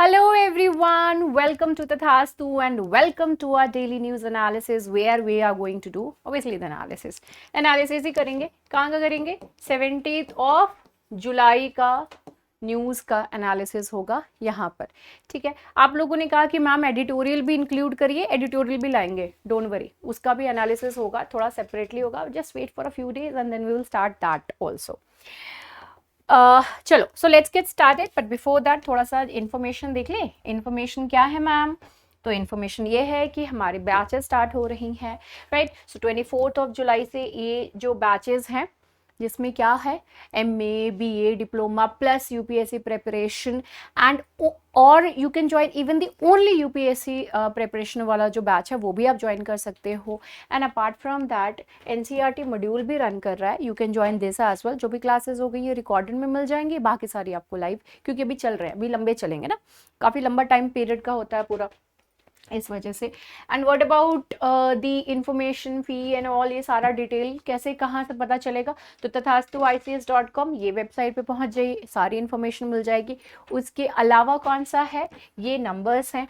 Hello everyone, welcome to Tathastu and welcome to our daily news analysis where we are going to do obviously the analysis. Analysis ही करेंगे, कहाँ का करेंगे? 17th of जुलाई का news का analysis होगा यहाँ पर, ठीक है। आप लोगों ने कहा कि मैम एडिटोरियल भी इंक्लूड करिए, एडिटोरियल भी लाएंगे, डोंट वरी, उसका भी एनालिसिस होगा, थोड़ा सेपरेटली होगा, just wait for a few days and then we will start that also. चलो so let's get started, but before that थोड़ा सा इन्फॉर्मेशन देख ले। इन्फॉर्मेशन क्या है मैम? तो इन्फॉर्मेशन ये है कि हमारी बैचेस स्टार्ट हो रही हैं, राइट। सो 24 जुलाई से ये जो बैचेस हैं जिसमें क्या है, MA BA diploma plus UPSC preparation and और you can join even the only UPSC preparation वाला जो बैच है वो भी आप ज्वाइन कर सकते हो। And apart from that NCERT module भी रन कर रहा है, you can join this as well. जो भी क्लासेस हो गई ये रिकॉर्डेड में मिल जाएंगी, बाकी सारी आपको लाइव, क्योंकि अभी चल रहे हैं, अभी लंबे चलेंगे ना, काफ़ी लंबा टाइम पीरियड का होता है पूरा, इस वजह से। And what about the information fee and all, ये सारा डिटेल कैसे कहाँ से पता चलेगा? तो tathastu.ics.com ये वेबसाइट पे पहुंच जाइए, सारी इन्फॉर्मेशन मिल जाएगी। उसके अलावा कौन सा है, ये नंबर्स हैं,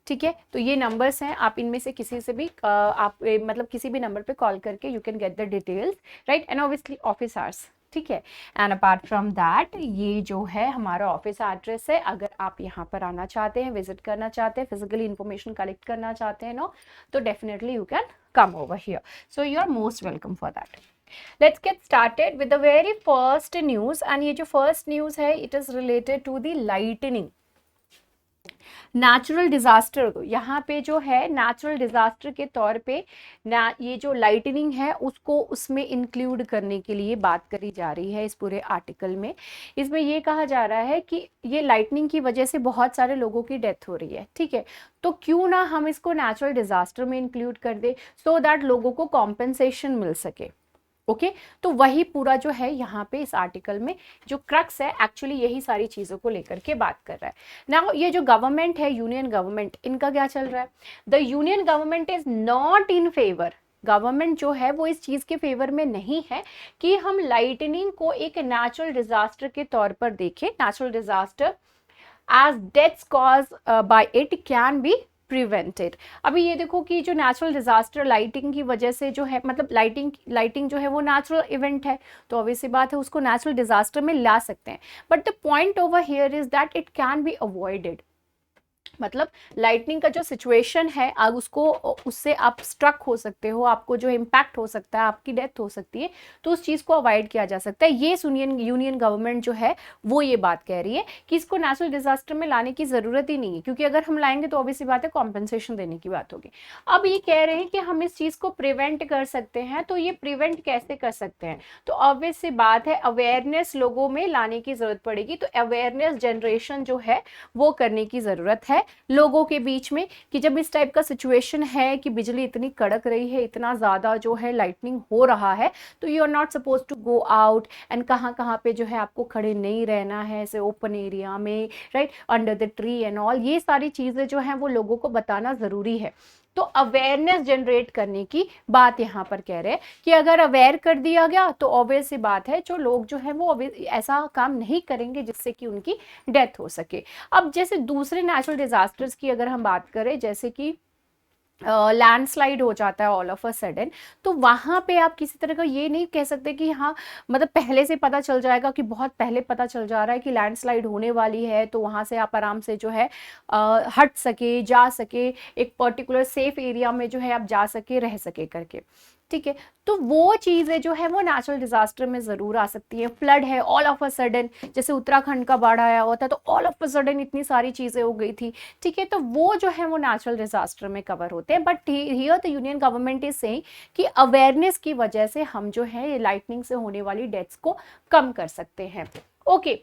ठीक है। तो ये नंबर्स हैं, आप इनमें से किसी से भी आप मतलब किसी भी नंबर पे कॉल करके you can get the details, right. And obviously office hours, ठीक है। एंड अपार्ट फ्रॉम दैट ये जो है हमारा ऑफिस एड्रेस है, अगर आप यहाँ पर आना चाहते हैं, विजिट करना चाहते हैं, फिजिकली इंफॉर्मेशन कलेक्ट करना चाहते हैं नो, तो definitely you can come over here, so you are most welcome for that. Let's get started with the very first news, and ये जो first news है it is related to the lightning, natural disaster. यहाँ पे जो है natural disaster के तौर पे ये जो लाइटनिंग है उसको उसमें इंक्लूड करने के लिए बात करी जा रही है इस पूरे आर्टिकल में। इसमें ये कहा जा रहा है कि ये लाइटनिंग की वजह से बहुत सारे लोगों की डेथ हो रही है, ठीक है, तो क्यों ना हम इसको नेचुरल डिजास्टर में इंक्लूड कर दे सो दैट लोगों को कॉम्पेंसेशन मिल सके। ओके तो वही पूरा जो है यहाँ पे इस आर्टिकल में जो क्रक्स है एक्चुअली यही सारी चीजों को लेकर के बात कर रहा है ना। ये जो गवर्नमेंट है, यूनियन गवर्नमेंट, इनका क्या चल रहा है? The union government is not in favour, government जो है वो इस चीज के फेवर में नहीं है कि हम लाइटनिंग को एक नेचुरल डिजास्टर के तौर पर देखें। Natural disaster as deaths cause by it can be prevented. अभी ये देखो कि जो नेचुरल डिजास्टर लाइटिंग की वजह से जो है, मतलब लाइटिंग जो है वो नेचुरल इवेंट है, तो ऑब्वियसली बात है उसको नेचुरल डिजास्टर में ला सकते हैं, but the point over here is that it can be avoided. मतलब लाइटनिंग का जो सिचुएशन है आप उसको, उससे आप स्ट्रक हो सकते हो, आपको जो इम्पैक्ट हो सकता है, आपकी डेथ हो सकती है, तो उस चीज़ को अवॉइड किया जा सकता है। ये यूनियन गवर्नमेंट जो है वो ये बात कह रही है कि इसको नेचुरल डिजास्टर में लाने की ज़रूरत ही नहीं है, क्योंकि अगर हम लाएंगे तो ऑब्वियसली बात है कॉम्पनसेशन देने की बात होगी। अब ये कह रहे हैं कि हम इस चीज़ को प्रिवेंट कर सकते हैं, तो ये प्रिवेंट कैसे कर सकते हैं? तो ऑब्वियस सी बात है अवेयरनेस लोगों में लाने की ज़रूरत पड़ेगी, तो अवेयरनेस जनरेशन जो है वो करने की ज़रूरत है लोगों के बीच में कि जब इस टाइप का सिचुएशन है कि बिजली इतनी कड़क रही है, इतना ज़्यादा जो है लाइटनिंग हो रहा है, तो you are not suppose to go out and कहाँ पे जो है आपको खड़े नहीं रहना है, ऐसे ओपन एरिया में, right, under the tree and all, ये सारी चीज़ें जो हैं वो लोगों को बताना ज़रूरी है। तो अवेयरनेस जनरेट करने की बात यहाँ पर कह रहे हैं कि अगर अवेयर कर दिया गया तो ऑब्वियस सी बात है जो लोग जो है वो ऐसा काम नहीं करेंगे जिससे कि उनकी डेथ हो सके। अब जैसे दूसरे नेचुरल डिजास्टर्स की अगर हम बात करें, जैसे कि लैंडस्लाइड हो जाता है ऑल ऑफ अ सडन, तो वहाँ पे आप किसी तरह का ये नहीं कह सकते कि हाँ मतलब पहले से पता चल जाएगा कि बहुत पहले पता चल जा रहा है कि लैंडस्लाइड होने वाली है, तो वहाँ से आप आराम से जो है हट सके, जा सके, एक पर्टिकुलर सेफ एरिया में जो है आप जा सके, रह सके करके, ठीक है। तो वो चीज़ें जो है वो नेचुरल डिजास्टर में ज़रूर आ सकती है। फ्लड है ऑल ऑफ अ सडन, जैसे उत्तराखंड का बाढ़ आया हुआ था, तो ऑल ऑफ अ सडन इतनी सारी चीज़ें हो गई थी, ठीक है, तो वो जो है वो नेचुरल डिजास्टर में कवर होते हैं। But here the union government is saying कि अवेयरनेस की वजह से हम जो है लाइटनिंग से होने वाली डेथ्स को कम कर सकते हैं। Okay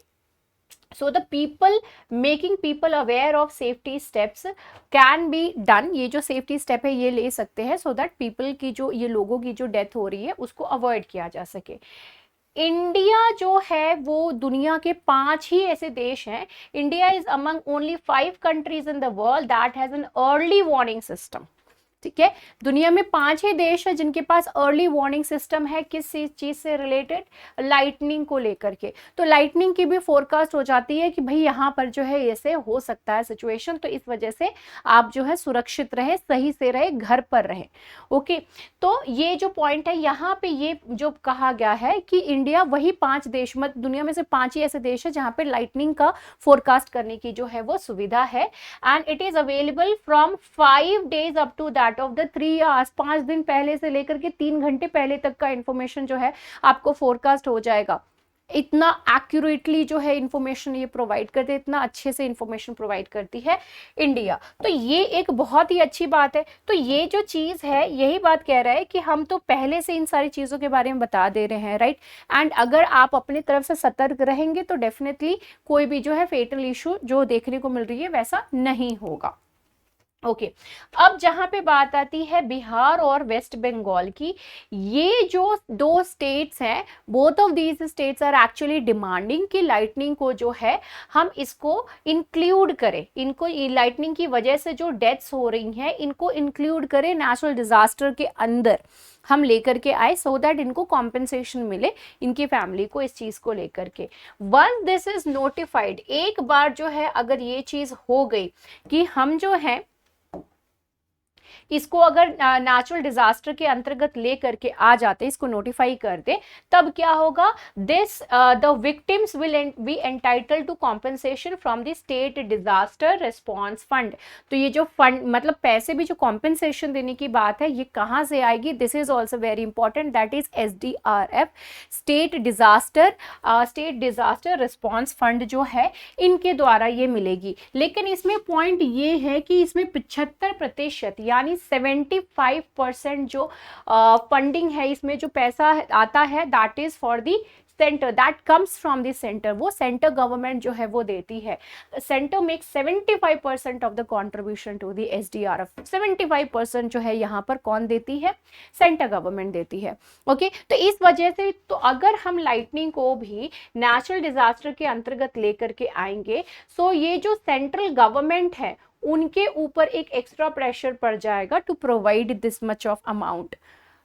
so the people making people aware of safety steps can be done, ये जो safety step है ये ले सकते हैं so that people की जो ये लोगों की जो डेथ हो रही है उसको अवॉइड किया जा सके। इंडिया जो है वो दुनिया के 5 ही ऐसे देश हैं, India is among only 5 countries in the world that has an early warning system. ठीक है, दुनिया में 5 ही देश है जिनके पास अर्ली वार्निंग सिस्टम है, किस चीज से रिलेटेड, लाइटनिंग को लेकर के। तो लाइटनिंग की भी फोरकास्ट हो जाती है कि भाई यहाँ पर जो है ऐसे हो सकता है सिचुएशन, तो इस वजह से आप जो है सुरक्षित रहे, सही से रहे, घर पर रहे। ओके, तो ये जो पॉइंट है यहाँ पे ये जो कहा गया है कि इंडिया वही 5 देश, मतलब दुनिया में से 5 ही ऐसे देश है जहाँ पे लाइटनिंग का फोरकास्ट करने की जो है वो सुविधा है, and it is available from 5 days up to that of the 3 hours, 5 दिन पहले से लेकर के 3 घंटे पहले तक का इंफॉर्मेशन जो है आपको फोरकास्ट हो जाएगा। इतना एक्यूरेटली जो है इंफॉर्मेशन ये प्रोवाइड करते हैं, इतना अच्छे से इंफॉर्मेशन प्रोवाइड करती है इंडिया। तो ये एक बहुत ही अच्छी बात है। तो ये जो चीज है यही बात कह रहा है कि हम तो पहले से इन सारी चीजों के बारे में बता दे रहे हैं, राइट। एंड अगर आप अपनी तरफ से सतर्क रहेंगे तो डेफिनेटली कोई भी जो है फेटल इशू जो देखने को मिल रही है वैसा नहीं होगा। ओके, अब जहां पे बात आती है बिहार और वेस्ट बंगाल की, ये जो 2 स्टेट्स हैं, both of these states are actually demanding कि लाइटनिंग को जो है हम इसको इंक्लूड करें, इनको लाइटनिंग की वजह से जो डेथ्स हो रही हैं इनको इंक्लूड करें नेचुरल डिजास्टर के अंदर हम लेकर के आए, सो दैट इनको कॉम्पेंसेशन मिले, इनकी फैमिली को इस चीज को लेकर के। वंस दिस इज नोटिफाइड, एक बार जो है अगर ये चीज हो गई कि हम जो है इसको अगर नेचुरल डिजास्टर के अंतर्गत ले करके आ जाते, इसको नोटिफाई कर दे, तब क्या होगा, this the victims will be entitled to compensation from the state disaster response fund. तो ये जो फंड मतलब पैसे भी जो कॉम्पेंसेशन देने की बात है, ये कहां से आएगी, this is also very important, that is SDRF, state disaster response fund जो है इनके द्वारा ये मिलेगी। लेकिन इसमें पॉइंट ये है कि इसमें 75% यानी 75% जो फंडिंग है, इसमें जो पैसा आता है, that is for the centre, that comes from the centre, वो सेंटर गवर्नमेंट जो है वो देती है। Centre makes 75% of the contribution to the SDRF। 75% जो है यहाँ पर कौन देती है, सेंटर गवर्नमेंट देती है। ओके, तो इस वजह से तो अगर हम लाइटनिंग को भी नेचुरल डिजास्टर के अंतर्गत लेकर के आएंगे, सो ये जो सेंट्रल गवर्नमेंट है उनके ऊपर एक एक्स्ट्रा प्रेशर पड़ जाएगा to provide this much of amount.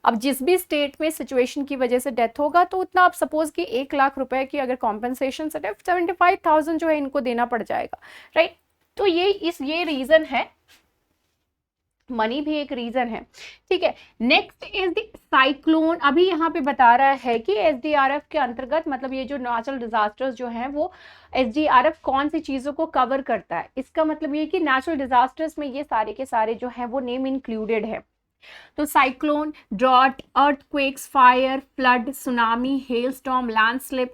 अब जिस भी स्टेट में सिचुएशन की वजह से डेथ होगा, तो उतना आप सपोज कि 1 लाख रुपए की अगर कॉम्पेंसेशन से 75,000 जो है इनको देना पड़ जाएगा, राइट। तो ये रीजन है, मनी भी एक रीजन है, ठीक है। Next is the cyclone. अभी यहाँ पे बता रहा है कि SDRF के अंतर्गत, मतलब ये जो नेचुरल डिजास्टर्स जो हैं वो SDRF कौन सी चीजों को कवर करता है। इसका मतलब ये कि नेचुरल डिजास्टर्स में ये सारे के सारे जो है वो नेम इंक्लूडेड है। तो cyclone, drought, earthquakes, fire, flood, tsunami, hailstorm, landslip,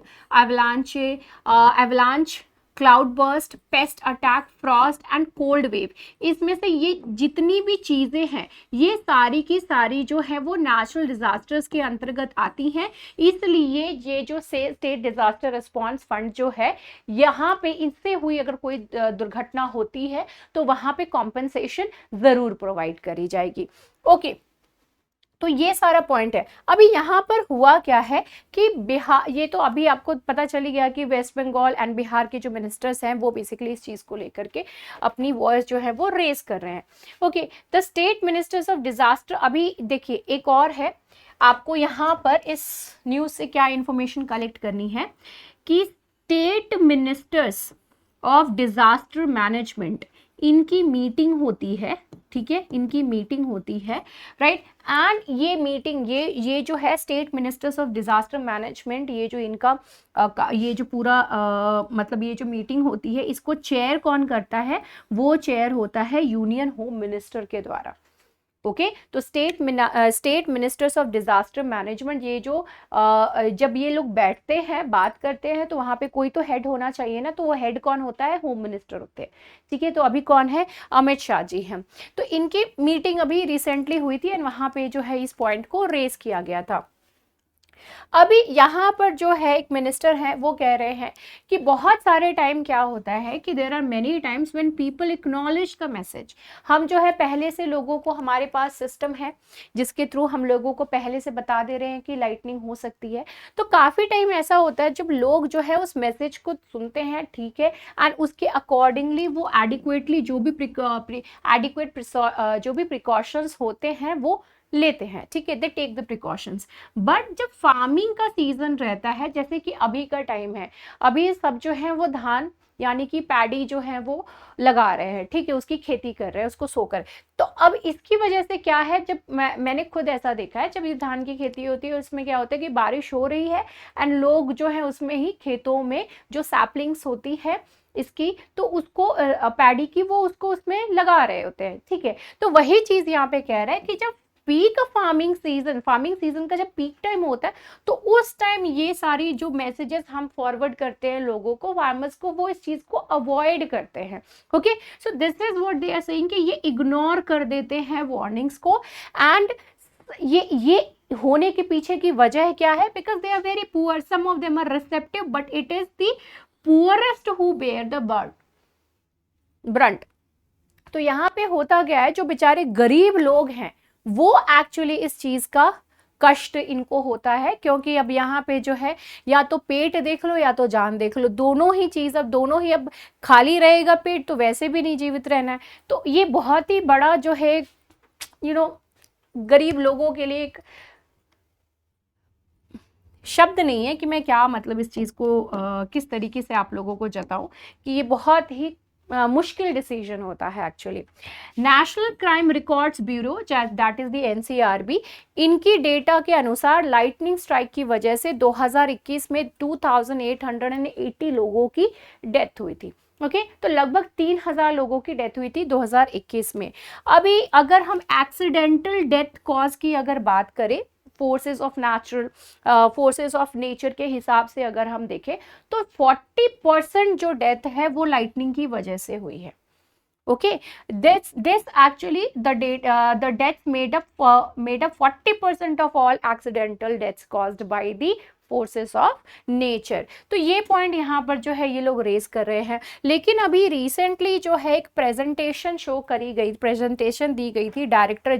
avalanche, cloud burst, pest attack, frost and cold wave, इसमें से ये जितनी भी चीजें हैं ये सारी की सारी जो है वो नेचुरल डिजास्टर्स के अंतर्गत आती हैं। इसलिए ये जो स्टेट डिजास्टर रिस्पॉन्स फंड जो है, यहाँ पे इससे हुई अगर कोई दुर्घटना होती है तो वहां पे कॉम्पेंसेशन जरूर प्रोवाइड करी जाएगी। ओके, तो ये सारा पॉइंट है। अभी यहाँ पर हुआ क्या है कि बिहार, ये तो अभी आपको पता चली गया कि वेस्ट बंगाल एंड बिहार के जो मिनिस्टर्स हैं वो बेसिकली इस चीज को लेकर के अपनी वॉइस जो है वो रेस कर रहे हैं। Okay, the state ministers of disaster, अभी देखिए एक और है, आपको यहाँ पर इस न्यूज से क्या इंफॉर्मेशन कलेक्ट करनी है कि state ministers of disaster management, इनकी मीटिंग होती है, ठीक है, इनकी मीटिंग होती है, राइट। एंड ये मीटिंग, ये जो है state ministers of disaster management, ये जो इनका ये जो पूरा मतलब ये जो मीटिंग होती है, इसको चेयर कौन करता है, वो चेयर होता है यूनियन होम मिनिस्टर के द्वारा। ओके, तो state ministers of disaster management, ये जो जब ये लोग बैठते हैं, बात करते हैं, तो वहां पे कोई तो हेड होना चाहिए ना, तो वो हेड कौन होता है, होम मिनिस्टर होते हैं, ठीक है। तो अभी कौन है, अमित शाह जी हैं। तो इनकी मीटिंग अभी रिसेंटली हुई थी एंड वहां पे जो है इस पॉइंट को रेज किया गया था। अभी यहाँ पर जो है एक मिनिस्टर हैं वो कह रहे हैं कि बहुत सारे टाइम क्या होता है कि there are many times when people acknowledge the message. हम जो है पहले से लोगों को, हमारे पास सिस्टम है जिसके थ्रू हम लोगों को पहले से बता दे रहे हैं कि लाइटनिंग हो सकती है। तो काफ़ी टाइम ऐसा होता है जब लोग जो है उस मैसेज को सुनते हैं, ठीक है, एंड उसके अकॉर्डिंगली वो एडिक्वेटली जो भी जो भी प्रिकॉशंस होते हैं वो लेते हैं, ठीक है, they take the precautions. But जब फार्मिंग का सीजन रहता है, जैसे कि अभी का टाइम है, अभी सब जो है वो धान यानी कि पैडी जो है वो लगा रहे हैं, ठीक है, उसकी खेती कर रहे हैं, उसको सोकर। तो अब इसकी वजह से क्या है, जब मैंने खुद ऐसा देखा है, जब ये धान की खेती होती है उसमें क्या होता है कि बारिश हो रही है एंड लोग जो है उसमें ही खेतों में जो सैपलिंग्स होती है इसकी, तो उसको पैडी की, वो उसको उसमें लगा रहे होते हैं, ठीक है। तो वही चीज यहाँ पे कह रहा है कि जब पीक फार्मिंग सीजन का जब पीक टाइम होता है, तो उस टाइम ये सारी जो मैसेजेस हम फॉरवर्ड करते हैं लोगों को, फार्मर्स को, वो इस चीज को अवॉइड करते हैं। Okay, so this is what they are saying कि ये इग्नोर कर देते हैं वार्निंग्स को। एंड ये होने के पीछे की वजह क्या है, because they are very poor, some of them are receptive but it is the poorest who bear the brunt. तो यहाँ पे होता गया है, जो बेचारे गरीब लोग हैं वो एक्चुअली इस चीज का कष्ट इनको होता है, क्योंकि अब यहाँ पे जो है या तो पेट देख लो या तो जान देख लो, दोनों ही चीज, अब दोनों ही, अब खाली रहेगा पेट तो वैसे भी नहीं जीवित रहना है। तो ये बहुत ही बड़ा जो है गरीब लोगों के लिए एक शब्द नहीं है कि मैं क्या मतलब इस चीज को किस तरीके से आप लोगों को जताऊं कि ये बहुत ही मुश्किल डिसीजन होता है actually. National crime records bureau, that is the NCRB, इनकी डेटा के अनुसार लाइटनिंग स्ट्राइक की वजह से 2021 में 2880 लोगों की डेथ हुई थी। ओके, तो लगभग 3000 लोगों की डेथ हुई थी 2021 में। अभी अगर हम एक्सीडेंटल डेथ कॉज की अगर बात करें, फोर्सेस ऑफ नेचर के हिसाब से अगर हम देखें, तो 40% जो डेथ है वो लाइटनिंग की वजह से हुई है। Okay, this actually the deaths made up 40% of all accidental deaths caused by the forces of nature. तो ये पॉइंट यहाँ पर जो है ये लोग रेज कर रहे हैं। लेकिन अभी रिसेंटली जो है एक प्रेजेंटेशन प्रेजेंटेशन दी गई थी director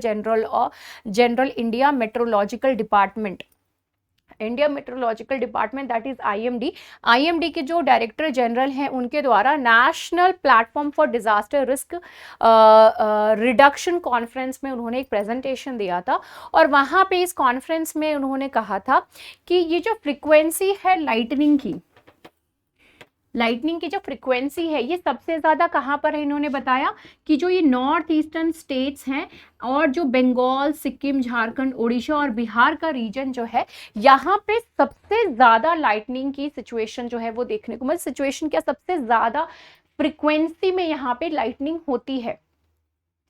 general India meteorological department, that is IMD के जो डायरेक्टर जनरल हैं उनके द्वारा national platform for disaster risk reduction conference में उन्होंने एक प्रेजेंटेशन दिया था। और वहां पे इस कॉन्फ्रेंस में उन्होंने कहा था कि ये जो फ्रीक्वेंसी है लाइटनिंग की जो फ्रीक्वेंसी है ये सबसे ज़्यादा कहाँ पर है, इन्होंने बताया कि जो ये नॉर्थ ईस्टर्न स्टेट्स हैं और जो बंगाल, सिक्किम, झारखंड, उड़ीसा और बिहार का रीजन जो है, यहाँ पे सबसे ज़्यादा लाइटनिंग की सिचुएशन जो है वो देखने को, मतलब सिचुएशन क्या, सबसे ज़्यादा फ्रीक्वेंसी में यहाँ पे लाइटनिंग होती है।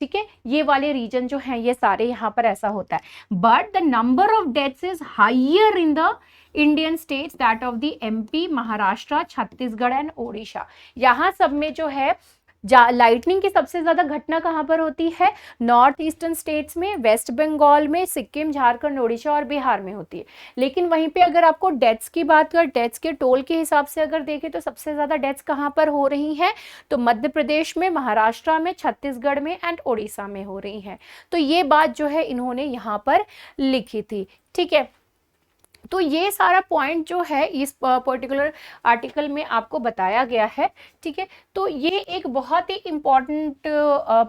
ठीक है, ये वाले रीजन जो हैं ये सारे यहाँ पर ऐसा होता है। But the number of deaths is higher in the Indian states, that of the MP, Maharashtra, Chhattisgarh and Odisha. यहाँ सब में जो है लाइटनिंग की सबसे ज्यादा घटना कहाँ पर होती है, नॉर्थ ईस्टर्न स्टेट्स में, वेस्ट बंगाल में, सिक्किम, झारखंड, ओडिशा और बिहार में होती है। लेकिन वहीं पे अगर आपको डेथ्स की बात कर, डेथ्स के टोल के हिसाब से अगर देखें तो सबसे ज्यादा डेथ्स कहाँ पर हो रही हैं, तो मध्य प्रदेश में, महाराष्ट्र में, छत्तीसगढ़ में एंड ओडिशा में हो रही हैं। तो ये बात जो है इन्होंने यहाँ पर लिखी थी। ठीक है, तो ये सारा पॉइंट जो है इस पर्टिकुलर आर्टिकल में आपको बताया गया है। ठीक है, तो ये एक बहुत ही इम्पॉर्टेंट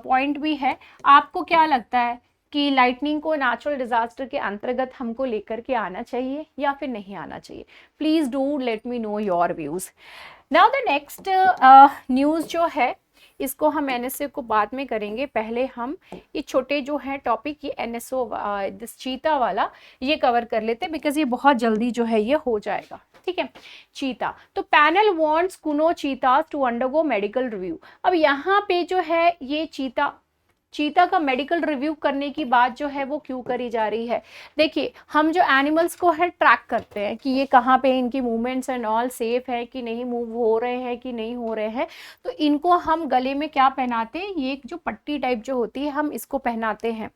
पॉइंट भी है। आपको क्या लगता है कि लाइटनिंग को नेचुरल डिजास्टर के अंतर्गत हमको लेकर के आना चाहिए या फिर नहीं आना चाहिए? Please do let me know your views. Now the next news जो है इसको हम एनएसओ को बाद में करेंगे। पहले हम ये छोटे जो हैं टॉपिक, ये एनएसओ दिस चीता वाला ये कवर कर लेते हैं, बिकॉज ये बहुत जल्दी जो है ये हो जाएगा। ठीक है, चीता, तो panel wants Kuno cheetahs to undergo medical review. अब यहाँ पे जो है ये चीता चीता का मेडिकल रिव्यू करने की बात जो है वो क्यों करी जा रही है? देखिए, हम जो एनिमल्स को है ट्रैक करते हैं कि ये कहाँ पे इनकी मूवमेंट्स एंड ऑल सेफ है कि नहीं, मूव हो रहे हैं कि नहीं हो रहे हैं, तो इनको हम गले में क्या पहनाते हैं, ये एक जो पट्टी टाइप जो होती है हम इसको पहनाते हैं,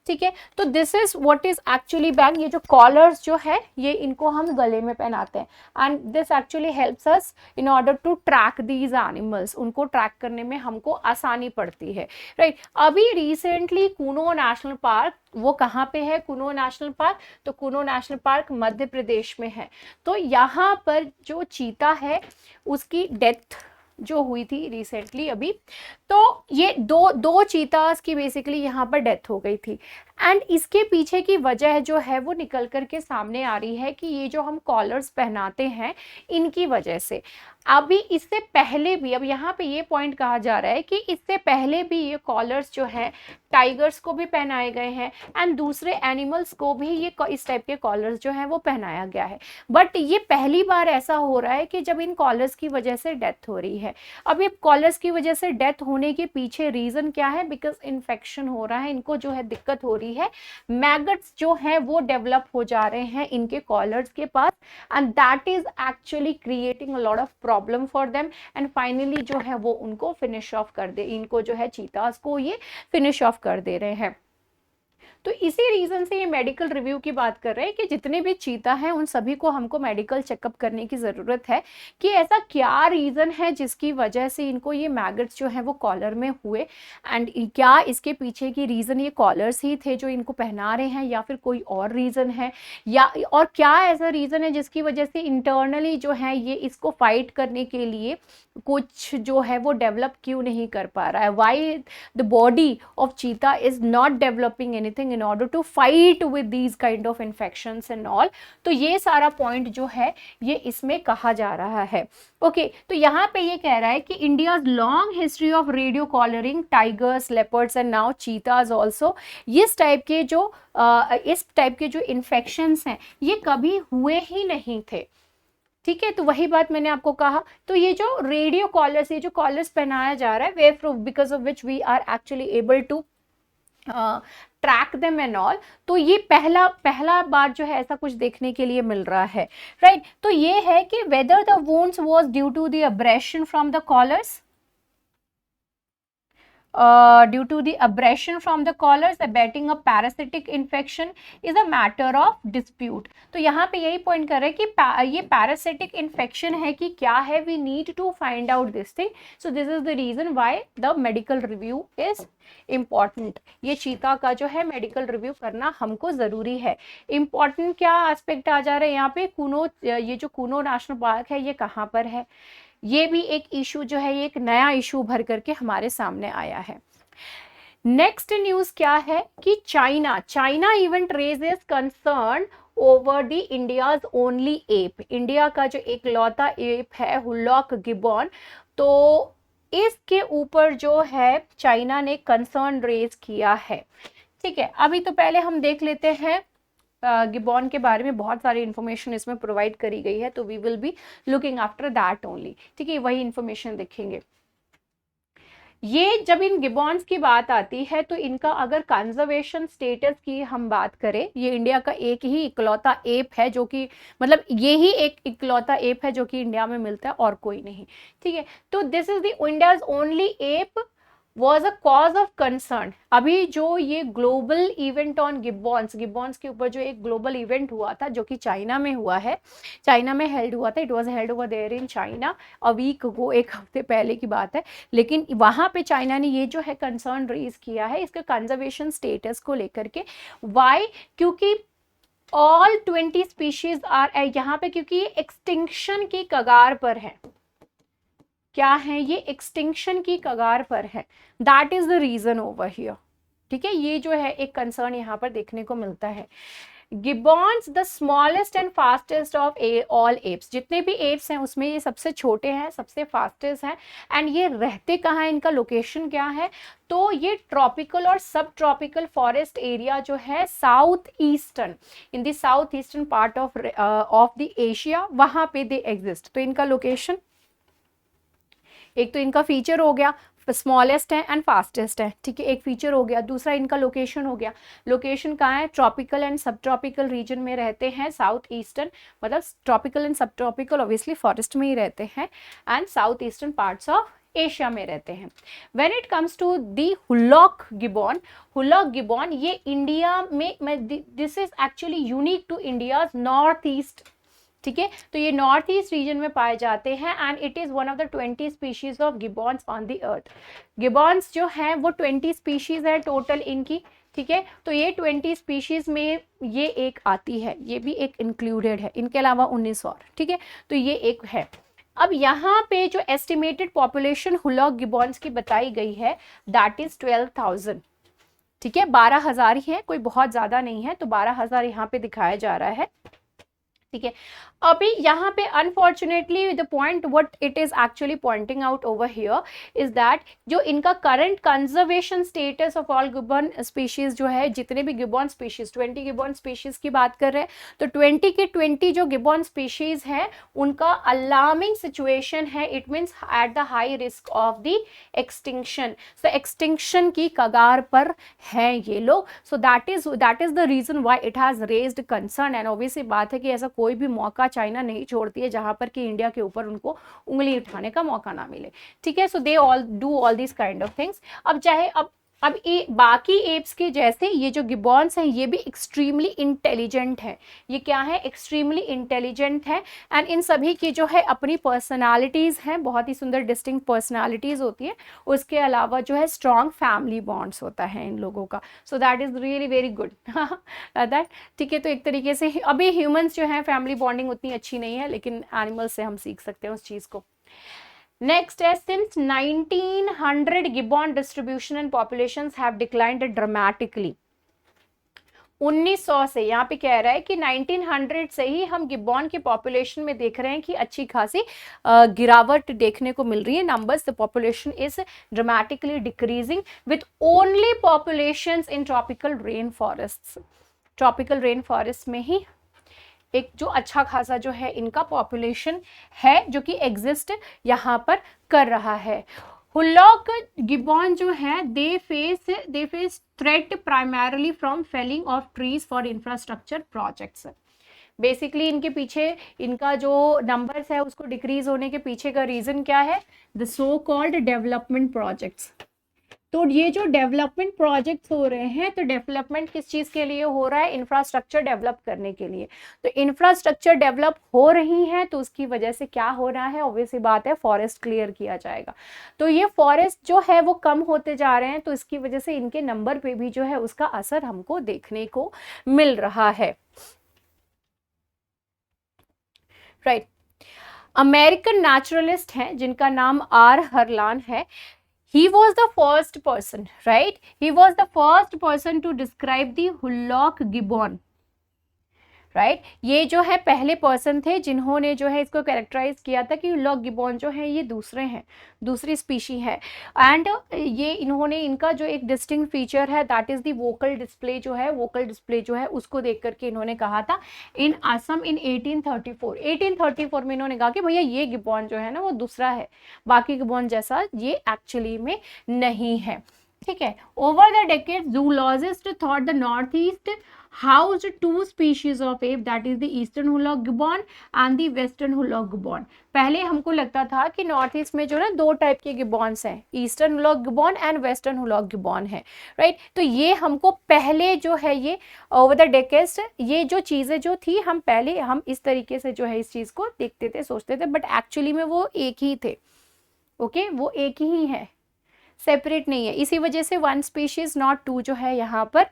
ठीक है। तो this is what is actually bag, ये जो कॉलर्स जो है ये इनको हम गले में पहनाते हैं and this actually helps us in order to track these animals, उनको ट्रैक करने में हमको आसानी पड़ती है, राइट। अभी रिसेंटली कुनो नेशनल पार्क, वो कहाँ पे है कुनो नेशनल पार्क? तो कुनो नेशनल पार्क मध्य प्रदेश में है। तो यहाँ पर जो चीता है उसकी डेथ जो हुई थी रिसेंटली अभी, तो ये दो चीतास की बेसिकली यहाँ पर डेथ हो गई थी एंड इसके पीछे की वजह जो है वो निकल कर के सामने आ रही है कि ये जो हम कॉलर्स पहनाते हैं इनकी वजह से। अभी इससे पहले भी, अब यहाँ पे ये पॉइंट कहा जा रहा है कि इससे पहले भी ये कॉलर्स जो है टाइगर्स को भी पहनाए गए हैं एंड दूसरे एनिमल्स को भी ये इस टाइप के कॉलर्स जो है वो पहनाया गया है, बट ये पहली बार ऐसा हो रहा है कि जब इन कॉलर्स की वजह से डेथ हो रही है। अब ये कॉलर्स की वजह से डेथ होने के पीछे रीजन क्या है? बिकॉज इन्फेक्शन हो रहा है, इनको जो है दिक्कत हो रही है, मैगट्स जो है वो डेवलप हो जा रहे हैं इनके कॉलर्स के पास and that is actually creating a lot of problem for them and finally जो है वो उनको फिनिश ऑफ कर दे, इनको जो है चीतास को ये फिनिश ऑफ कर दे रहे हैं। तो इसी रीजन से ये मेडिकल रिव्यू की बात कर रहे हैं कि जितने भी चीता हैं उन सभी को हमको मेडिकल चेकअप करने की ज़रूरत है कि ऐसा क्या रीज़न है जिसकी वजह से इनको ये मैगट्स जो है वो कॉलर में हुए एंड क्या इसके पीछे की रीज़न ये कॉलर्स ही थे जो इनको पहना रहे हैं या फिर कोई और रीज़न है, या और क्या ऐसा रीज़न है जिसकी वजह से इंटरनली जो है ये इसको फाइट करने के लिए कुछ जो है वो डेवलप क्यों नहीं कर पा रहा है, वाई द बॉडी ऑफ चीता is not developing anything in order to fight with these kind of infections and all। तो ये सारा पॉइंट जो है ये इसमें कहा जा रहा है। ओके, तो यहाँ पे ये कह रहा है कि India's long history of radio colouring tigers, leopards and now चीताज also, इस टाइप के जो इन्फेक्शंस हैं ये कभी हुए ही नहीं थे, ठीक है। तो वही बात मैंने आपको कहा, तो ये जो रेडियो कॉलर्स, ये जो कॉलर्स पहनाया जा रहा है, way because of which we are actually able to track them and all, तो ये पहला बार जो है ऐसा कुछ देखने के लिए मिल रहा है, राइट। तो ये है कि whether the wounds was due to the abrasion from the collars, due to the abrasion from the collars, abating a parasitic infection is a matter of dispute। तो यहाँ पे यही पॉइंट कर रहे हैं कि ये parasitic infection है कि क्या है, we need to find out this thing, so this is the reason why the medical review is important। ये चीता का जो है मेडिकल रिव्यू करना हमको जरूरी है। इम्पॉर्टेंट क्या एस्पेक्ट आ जा रहा है यहाँ पे, ये जो कुनो नेशनल पार्क है ये कहाँ पर है, ये भी एक इशू जो है, ये एक नया इशू भर करके हमारे सामने आया है। नेक्स्ट न्यूज क्या है कि China event raises concern over the India's only app, India का जो एक लौता एप है हुलॉक गिबॉन, तो इसके ऊपर जो है चाइना ने कंसर्न रेज किया है, ठीक है। अभी तो पहले हम देख लेते हैं गिबॉन के बारे में, बहुत सारी इंफॉर्मेशन इसमें प्रोवाइड करी गई है, तो we will be looking after that only, ठीक है, वही इंफॉर्मेशन देखेंगे। ये जब इन गिबॉन्स की बात आती है तो इनका अगर कंजर्वेशन स्टेटस की हम बात करें, ये इंडिया का एक ही इकलौता एप है जो कि मतलब ये ही एक इकलौता एप है जो कि इंडिया में मिलता है और कोई नहीं, ठीक है। तो this is the India's only app was a cause of concern। अभी जो ये ग्लोबल इवेंट ऑन गिब्बॉन्स के ऊपर जो एक ग्लोबल इवेंट हुआ था जो कि चाइना में हुआ है, चाइना में हेल्ड हुआ था, it was held over there in China a week ago, एक हफ्ते पहले की बात है, लेकिन वहाँ पे चाइना ने ये जो है कंसर्न रेज किया है इसके कंजर्वेशन स्टेटस को लेकर के। वाई? क्योंकि ऑल 20 स्पीशीज आर यहाँ पे, क्योंकि ये एक्सटिंक्शन की कगार पर है, क्या है ये एक्सटिंक्शन की कगार पर है, that is the reason over here, ठीक है। ये जो है एक कंसर्न यहाँ पर देखने को मिलता है। Gibbons the smallest and fastest of all apes, जितने भी एप्स हैं उसमें ये सबसे छोटे हैं, सबसे फास्टेस्ट हैं, एंड ये रहते कहाँ हैं, इनका लोकेशन क्या है, तो ये ट्रॉपिकल और सब ट्रॉपिकल फॉरेस्ट एरिया जो है south eastern, in the south eastern part of the Asia, वहाँ पे दे एग्जिस्ट। तो इनका लोकेशन, एक तो इनका फीचर हो गया, स्मॉलेस्ट है एंड फास्टेस्ट है, ठीक है, एक फीचर हो गया। दूसरा इनका लोकेशन हो गया, लोकेशन कहाँ है, tropical and subtropical region में रहते हैं, साउथ ईस्टर्न, मतलब tropical and subtropical obviously forest में ही रहते हैं, and south eastern parts of Asia में रहते हैं। When it comes to the hoolock gibbon, hoolock gibbon ये इंडिया में this is actually unique to India north east, ठीक है, तो ये नॉर्थ ईस्ट रीजन में पाए जाते हैं and it is one of the 20 species of gibbons on the earth. Gibbons जो हैं वो 20 स्पीशीज है टोटल इनकी, ठीक है, तो ये 20 स्पीशीज में ये एक आती है, ये भी एक इंक्लूडेड है, इनके अलावा 19 और, ठीक है, तो ये एक है। अब यहाँ पे जो एस्टिमेटेड पॉपुलेशन हुलॉक गिबॉन्स की बताई गई है दैट इज 12,000, ठीक है, 12,000 ही है, कोई बहुत ज्यादा नहीं है, तो 12,000 यहाँ पे दिखाया जा रहा है, ठीक है। अभी यहाँ पे unfortunately the point what it is actually pointing out over here is that जो इनका current conservation status of all gibbon species जो है, जितने भी गिबॉन स्पीशीज 20 गिबॉन स्पीशीज की बात कर रहे हैं, तो 20 के 20 जो गिबॉन स्पीशीज हैं उनका अलार्मिंग सिचुएशन है, it means at the high risk of the extinction, so extinction की कगार पर हैं ये लोग, so that is the reason why it has raised concern. And obviously बात है कि ऐसा कोई भी मौका चाइना नहीं छोड़ती है जहां पर कि इंडिया के ऊपर उनको उंगली उठाने का मौका ना मिले, ठीक है, so they all do all this kind of things. अब चाहे अब ये बाकी एप्स के जैसे ये जो गिबॉन्स हैं ये भी एक्सट्रीमली इंटेलिजेंट है, ये क्या है, एक्सट्रीमली इंटेलिजेंट है, एंड इन सभी की जो है अपनी पर्सनालिटीज हैं, बहुत ही सुंदर डिस्टिंक्ट पर्सनालिटीज होती है, उसके अलावा जो है स्ट्रॉन्ग फैमिली बॉन्ड्स होता है इन लोगों का, सो that is really very good that, ठीक है। तो एक तरीके से अभी ह्यूमंस जो है फैमिली बॉन्डिंग उतनी अच्छी नहीं है, लेकिन एनिमल्स से हम सीख सकते हैं उस चीज को। Next is since 1900 gibbon distribution and populations have declined dramatically. 1900 से यहाँ पे कह रहा है कि 1900 से ही हम गिब्बॉन की पॉपुलेशन में देख रहे हैं कि अच्छी खासी गिरावट देखने को मिल रही है, numbers, the population is dramatically decreasing with only populations in tropical rain forests. Tropical rain forest में ही एक जो अच्छा खासा जो है इनका पॉपुलेशन है जो कि एग्जिस्ट यहाँ पर कर रहा है। हुलॉक गिबॉन जो है they face threat primarily from felling of trees for infrastructure projects. Basically इनके पीछे इनका जो नंबर्स है उसको डिक्रीज होने के पीछे का रीजन क्या है, the so called development projects. तो ये जो डेवलपमेंट प्रोजेक्ट्स हो रहे हैं, तो डेवलपमेंट किस चीज़ के लिए हो रहा है, इंफ्रास्ट्रक्चर डेवलप करने के लिए। तो इंफ्रास्ट्रक्चर डेवलप हो रही है तो उसकी वजह से क्या हो रहा है, ऑब्वियसली बात है फॉरेस्ट क्लियर किया जाएगा, तो ये फॉरेस्ट जो है वो कम होते जा रहे हैं, तो इसकी वजह से इनके नंबर पे भी जो है उसका असर हमको देखने को मिल रहा है, राइट। अमेरिकन नेचुरलिस्ट हैं जिनका नाम आर हरलान है। He was the first person, right? He was the first person to describe the Hulock gibbon, right? ये जो है पहले पर्सन थे जिन्होंने जो है इसको कैरेक्टराइज किया था कि हुलॉक गिबॉन जो है ये दूसरे हैं, दूसरी स्पीशी है, एंड ये इन्होंने इनका जो एक डिस्टिंक्ट फीचर है that is the vocal display जो है, वोकल डिस्प्ले जो है उसको देख करके इन्होंने कहा था इन असम इन 1834 में इन्होंने कहा कि भैया ये गिबॉन जो है ना वो दूसरा है, बाकी गिबॉन जैसा ये एक्चुअली में नहीं है, ठीक है। Over the decade zoologist thought the north east housed two species of ape, that is the eastern hulock gibbon and the western hulock gibbon। पहले हमको लगता था कि नॉर्थ ईस्ट में जो ना दो टाइप के गिबॉन्स हैं, eastern hoolock gibbon and western hoolock gibbon है, राइट। तो ये हमको पहले जो है ये ओवर द डेकेड्स ये जो चीज़ें जो थी हम पहले हम इस तरीके से जो है इस चीज़ को देखते थे, सोचते थे, बट एक्चुअली में वो एक ही थे, ओके, वो एक ही है, सेपरेट नहीं है, इसी वजह से वन स्पीशीज नॉट टू जो है यहाँ पर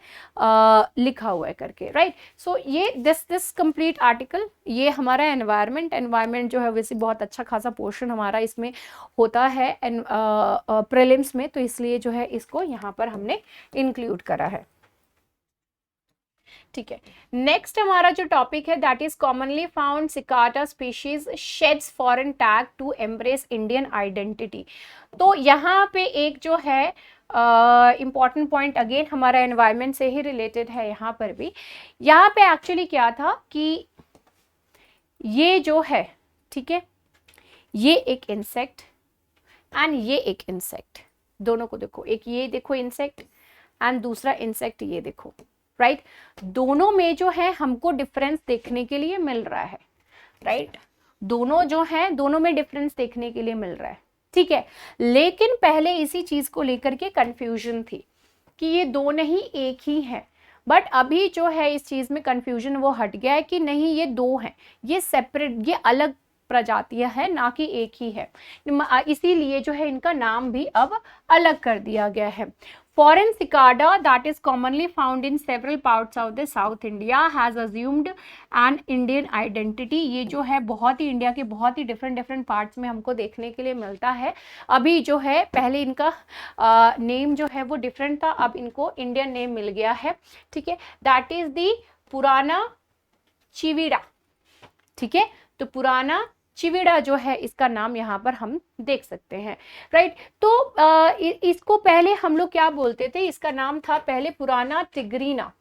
लिखा हुआ है करके, राइट। सो ये दिस कंप्लीट आर्टिकल ये हमारा एनवायरनमेंट जो है वैसे बहुत अच्छा खासा पोर्शन हमारा इसमें होता है प्रीलिम्स में, तो इसलिए जो है इसको यहाँ पर हमने इंक्लूड करा है, ठीक है। नेक्स्ट हमारा जो टॉपिक है that is commonly found cicada species sheds foreign tag to embrace Indian identity. तो यहाँ पे एक जो है इम्पॉर्टेंट पॉइंट अगेन हमारा एनवायरनमेंट से ही रिलेटेड है, यहाँ पर भी यहाँ पे एक्चुअली क्या था कि ये जो है, ठीक है, ये एक इंसेक्ट एंड ये एक इंसेक्ट, दोनों को देखो, एक ये देखो इंसेक्ट एंड दूसरा इंसेक्ट ये देखो, राइट। दोनों में जो है हमको डिफरेंस देखने के लिए मिल रहा है, राइट। दोनों जो है, दोनों में डिफरेंस देखने के लिए मिल रहा है, ठीक है। लेकिन पहले इसी चीज को लेकर के कंफ्यूजन थी कि ये दो नहीं एक ही है, बट अभी जो है इस चीज में कंफ्यूजन वो हट गया है कि नहीं ये दो हैं, ये सेपरेट, ये अलग प्रजातियां हैं, ना कि एक ही है। इसीलिए जो है इनका नाम भी अब अलग कर दिया गया है। Foreign cicada that is commonly found in several parts of the South India has assumed an Indian identity। ये जो है बहुत ही इंडिया के बहुत ही डिफरेंट पार्ट्स में हमको देखने के लिए मिलता है। अभी जो है पहले इनका नेम जो है वो डिफरेंट था, अब इनको इंडियन नेम मिल गया है, ठीक है। दैट इज दी पुराना चिविड़ा, ठीक है। तो पुराना चिविड़ा जो है इसका नाम यहाँ पर हम देख सकते हैं, राइट। तो इसको पहले हम लोग क्या बोलते थे, इसका नाम था पहले पुराना टिग्रीना,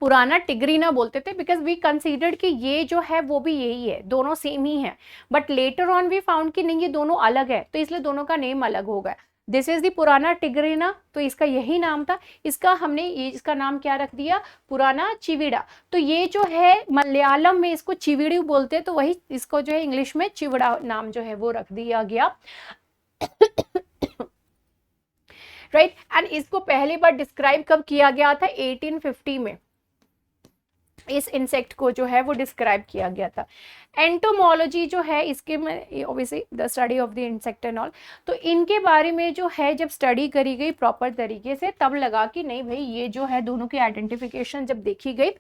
पुराना टिग्रीना बोलते थे, बिकॉज वी कंसीडर्ड कि ये जो है वो भी यही है, दोनों सेम ही है। But later on we found कि नहीं ये दोनों अलग है, तो इसलिए दोनों का नेम अलग हो गया। दिस इज दी पुराना टिग्रीना, तो इसका यही नाम था, इसका हमने ये इसका नाम क्या रख दिया, पुराना चिविड़ा। तो ये जो है मलयालम में इसको चिविड़ी बोलते हैं, तो वही इसको जो है इंग्लिश में चिविड़ा नाम जो है वो रख दिया गया, राइट। एंड इसको पहली बार डिस्क्राइब कब किया गया था, 1850 में इस इंसेक्ट को जो है वो डिस्क्राइब किया गया था। एंटोमोलॉजी जो है इसके में obviously the study of the insect and all, तो इनके बारे में जो है जब स्टडी करी गई प्रॉपर तरीके से, तब लगा कि नहीं भाई ये जो है दोनों की आइडेंटिफिकेशन जब देखी गई,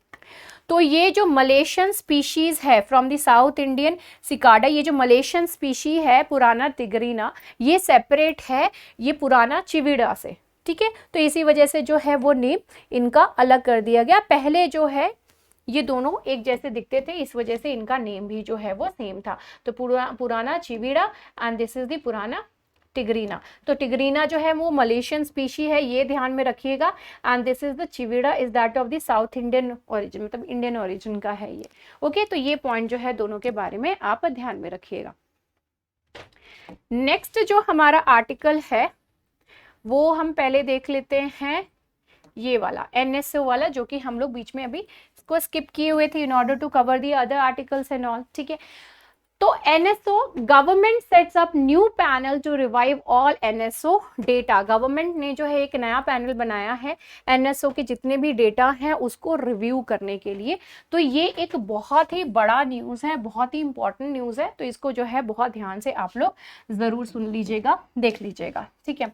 तो ये जो मलेशियन स्पीशीज है from the South Indian cicada, ये जो मलेशियन स्पीशी है पुराना टिग्रीना, ये सेपरेट है ये पुराना चिविड़ा से, ठीक है। तो इसी वजह से जो है वो नेम इनका अलग कर दिया गया। पहले जो है ये दोनों एक जैसे दिखते थे, इस वजह से इनका नेम भी जो है वो सेम था। तो पुराना चिविड़ा एंड दिस इज द पुराना टिग्रीना। तो टिग्रीना जो है वो मलेशियन स्पीशी है, ये ध्यान में रखिएगा। एंड दिस इज द चिविड़ा is that of the South Indian origin, मतलब इंडियन ओरिजिन का है ये, ओके। तो ये पॉइंट जो है दोनों के बारे में आप ध्यान में रखिएगा। नेक्स्ट जो हमारा आर्टिकल है वो हम पहले देख लेते हैं, ये वाला NSO वाला, जो कि हम लोग बीच में अभी इसको स्किप किए हुए थे in order to cover the other articles and all, ठीक है। तो NSO, government sets up new panel to revive all NSO data. Government ने जो है एक नया पैनल बनाया है NSO के जितने भी डेटा हैं उसको रिव्यू करने के लिए। तो ये एक बहुत ही बड़ा न्यूज़ है, बहुत ही इंपॉर्टेंट न्यूज़ है, तो इसको जो है बहुत ध्यान से आप लोग ज़रूर सुन लीजिएगा, देख लीजिएगा, ठीक है।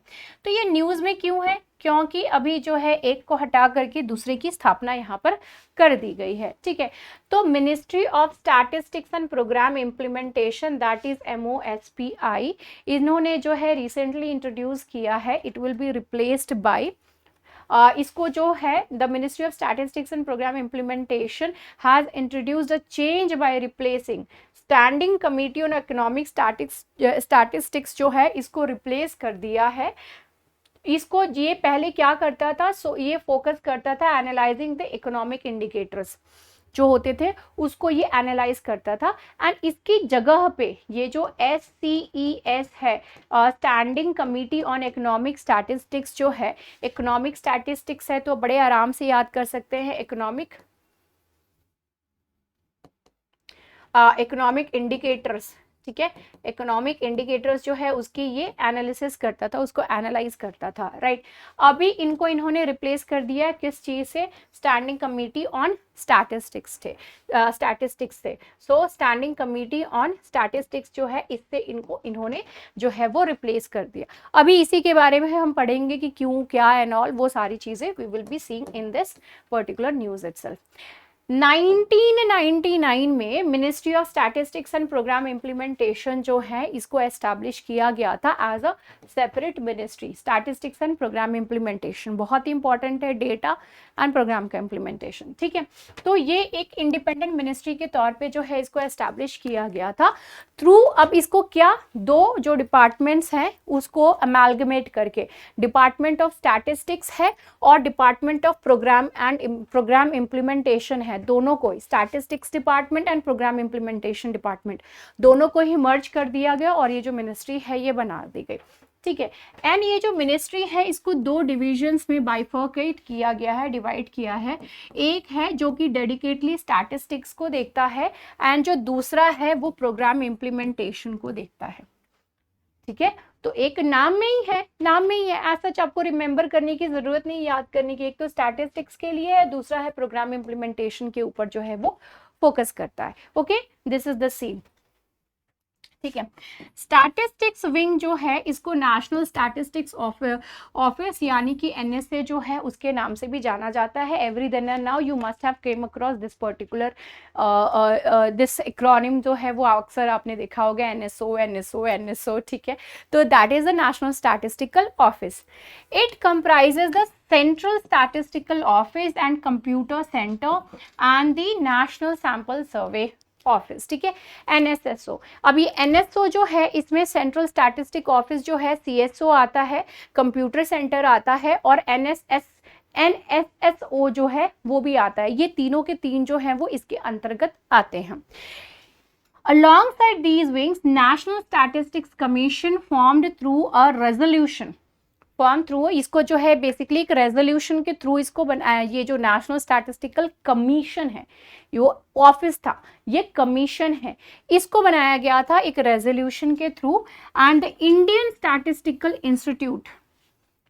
तो ये न्यूज़ में क्यों है, क्योंकि अभी जो है एक को हटा करके दूसरे की स्थापना यहाँ पर कर दी गई है, ठीक है। तो ministry of statistics and programme implementation that is MOSPI, इन्होंने जो है रिसेंटली इंट्रोड्यूस किया है, it will be replaced by इसको जो है the ministry of statistics and programme implementation has introduced a change by replacing standing committee on economic statistics जो है इसको रिप्लेस कर दिया है। इसको ये पहले क्या करता था, ये फोकस करता था एनालाइजिंग द इकोनॉमिक इंडिकेटर्स जो होते थे उसको ये एनालाइज करता था। एंड इसकी जगह पे ये जो SCES है, standing committee on economic statistics जो है, इकोनॉमिक स्टैटिस्टिक्स है तो बड़े आराम से याद कर सकते हैं, इकोनॉमिक इंडिकेटर्स, ठीक है। इकोनॉमिक इंडिकेटर्स जो है उसकी ये एनालिसिस करता था, उसको एनालाइज करता था, राइट। अभी इनको इन्होंने रिप्लेस कर दिया किस चीज़ से, स्टैंडिंग कमिटी ऑन स्टैटिस्टिक्स से। सो स्टैंडिंग कमिटी ऑन स्टैटिस्टिक्स जो है इससे इन्होंने जो है वो रिप्लेस कर दिया। अभी इसी के बारे में हम पढ़ेंगे कि क्यों, क्या एंड ऑल, वो सारी चीज़ें we will be seeing in this particular news itself. 1999 में ministry of statistics and programme implementation जो है इसको एस्टैब्लिश किया गया था as a separate ministry. Statistics and programme implementation बहुत ही इंपॉर्टेंट है, डेटा एंड प्रोग्राम का इम्प्लीमेंटेशन, ठीक है। तो ये एक इंडिपेंडेंट मिनिस्ट्री के तौर पे जो है इसको एस्टैब्लिश किया गया था थ्रू, अब इसको क्या, दो जो डिपार्टमेंट्स हैं उसको अमेलगमेट करके, डिपार्टमेंट ऑफ स्टैटिस्टिक्स है और डिपार्टमेंट ऑफ प्रोग्राम इम्प्लीमेंटेशन है, दोनों को, statistics department and programme implementation department, दोनों को ही मर्ज कर दिया गया और ये जो मिनिस्ट्री है ये बना दी गई। ठीक है। एंड ये जो मिनिस्ट्री है इसको दो डिविजन्स में बाइफर्केट किया गया है, डिवाइड किया है। एक है जो कि डेडिकेटली स्टैटिस्टिक्स को देखता है एंड जो दूसरा है वो प्रोग्राम इम्प्लीमेंटेशन को देखता है, ठीक है। तो एक नाम में ही है, नाम में ही है, एज सच आपको रिमेंबर करने की जरूरत नहीं, याद करने की। एक तो स्टैटिस्टिक्स के लिए है, दूसरा है प्रोग्राम इम्प्लीमेंटेशन के ऊपर जो है वो फोकस करता है। Okay, this is the scene, ठीक है। स्टैटिस्टिक्स विंग जो है इसको नेशनल स्टैटिस्टिक्स ऑफिस यानी कि एनएसए जो है उसके नाम से भी जाना जाता है। Every then and now you must have came across this particular this acronym जो है वो अक्सर आपने देखा होगा, एनएसओ एनएसओ एनएसओ, ठीक है। तो that is the national statistical office. It comprises the Central Statistical Office and Computer Center and the National Sample Survey office, ठीक है, एनएसएसओ। अब ये एनएसओ जो है इसमें सेंट्रल स्टैटिस्टिक ऑफिस जो है सीएसओ आता है, कंप्यूटर सेंटर आता है और एनएसएसओ जो है वो भी आता है। ये तीनों के तीन जो हैं वो इसके अंतर्गत आते हैं। Alongside these wings, National Statistics Commission formed through a resolution form through, इसको जो है बेसिकली एक रेजोल्यूशन के थ्रू इसको बनाया। ये जो नेशनल स्टैटिस्टिकल कमीशन है, ये ऑफिस था, ये कमीशन है, इसको बनाया गया था एक रेजोल्यूशन के through. And the Indian statistical institute,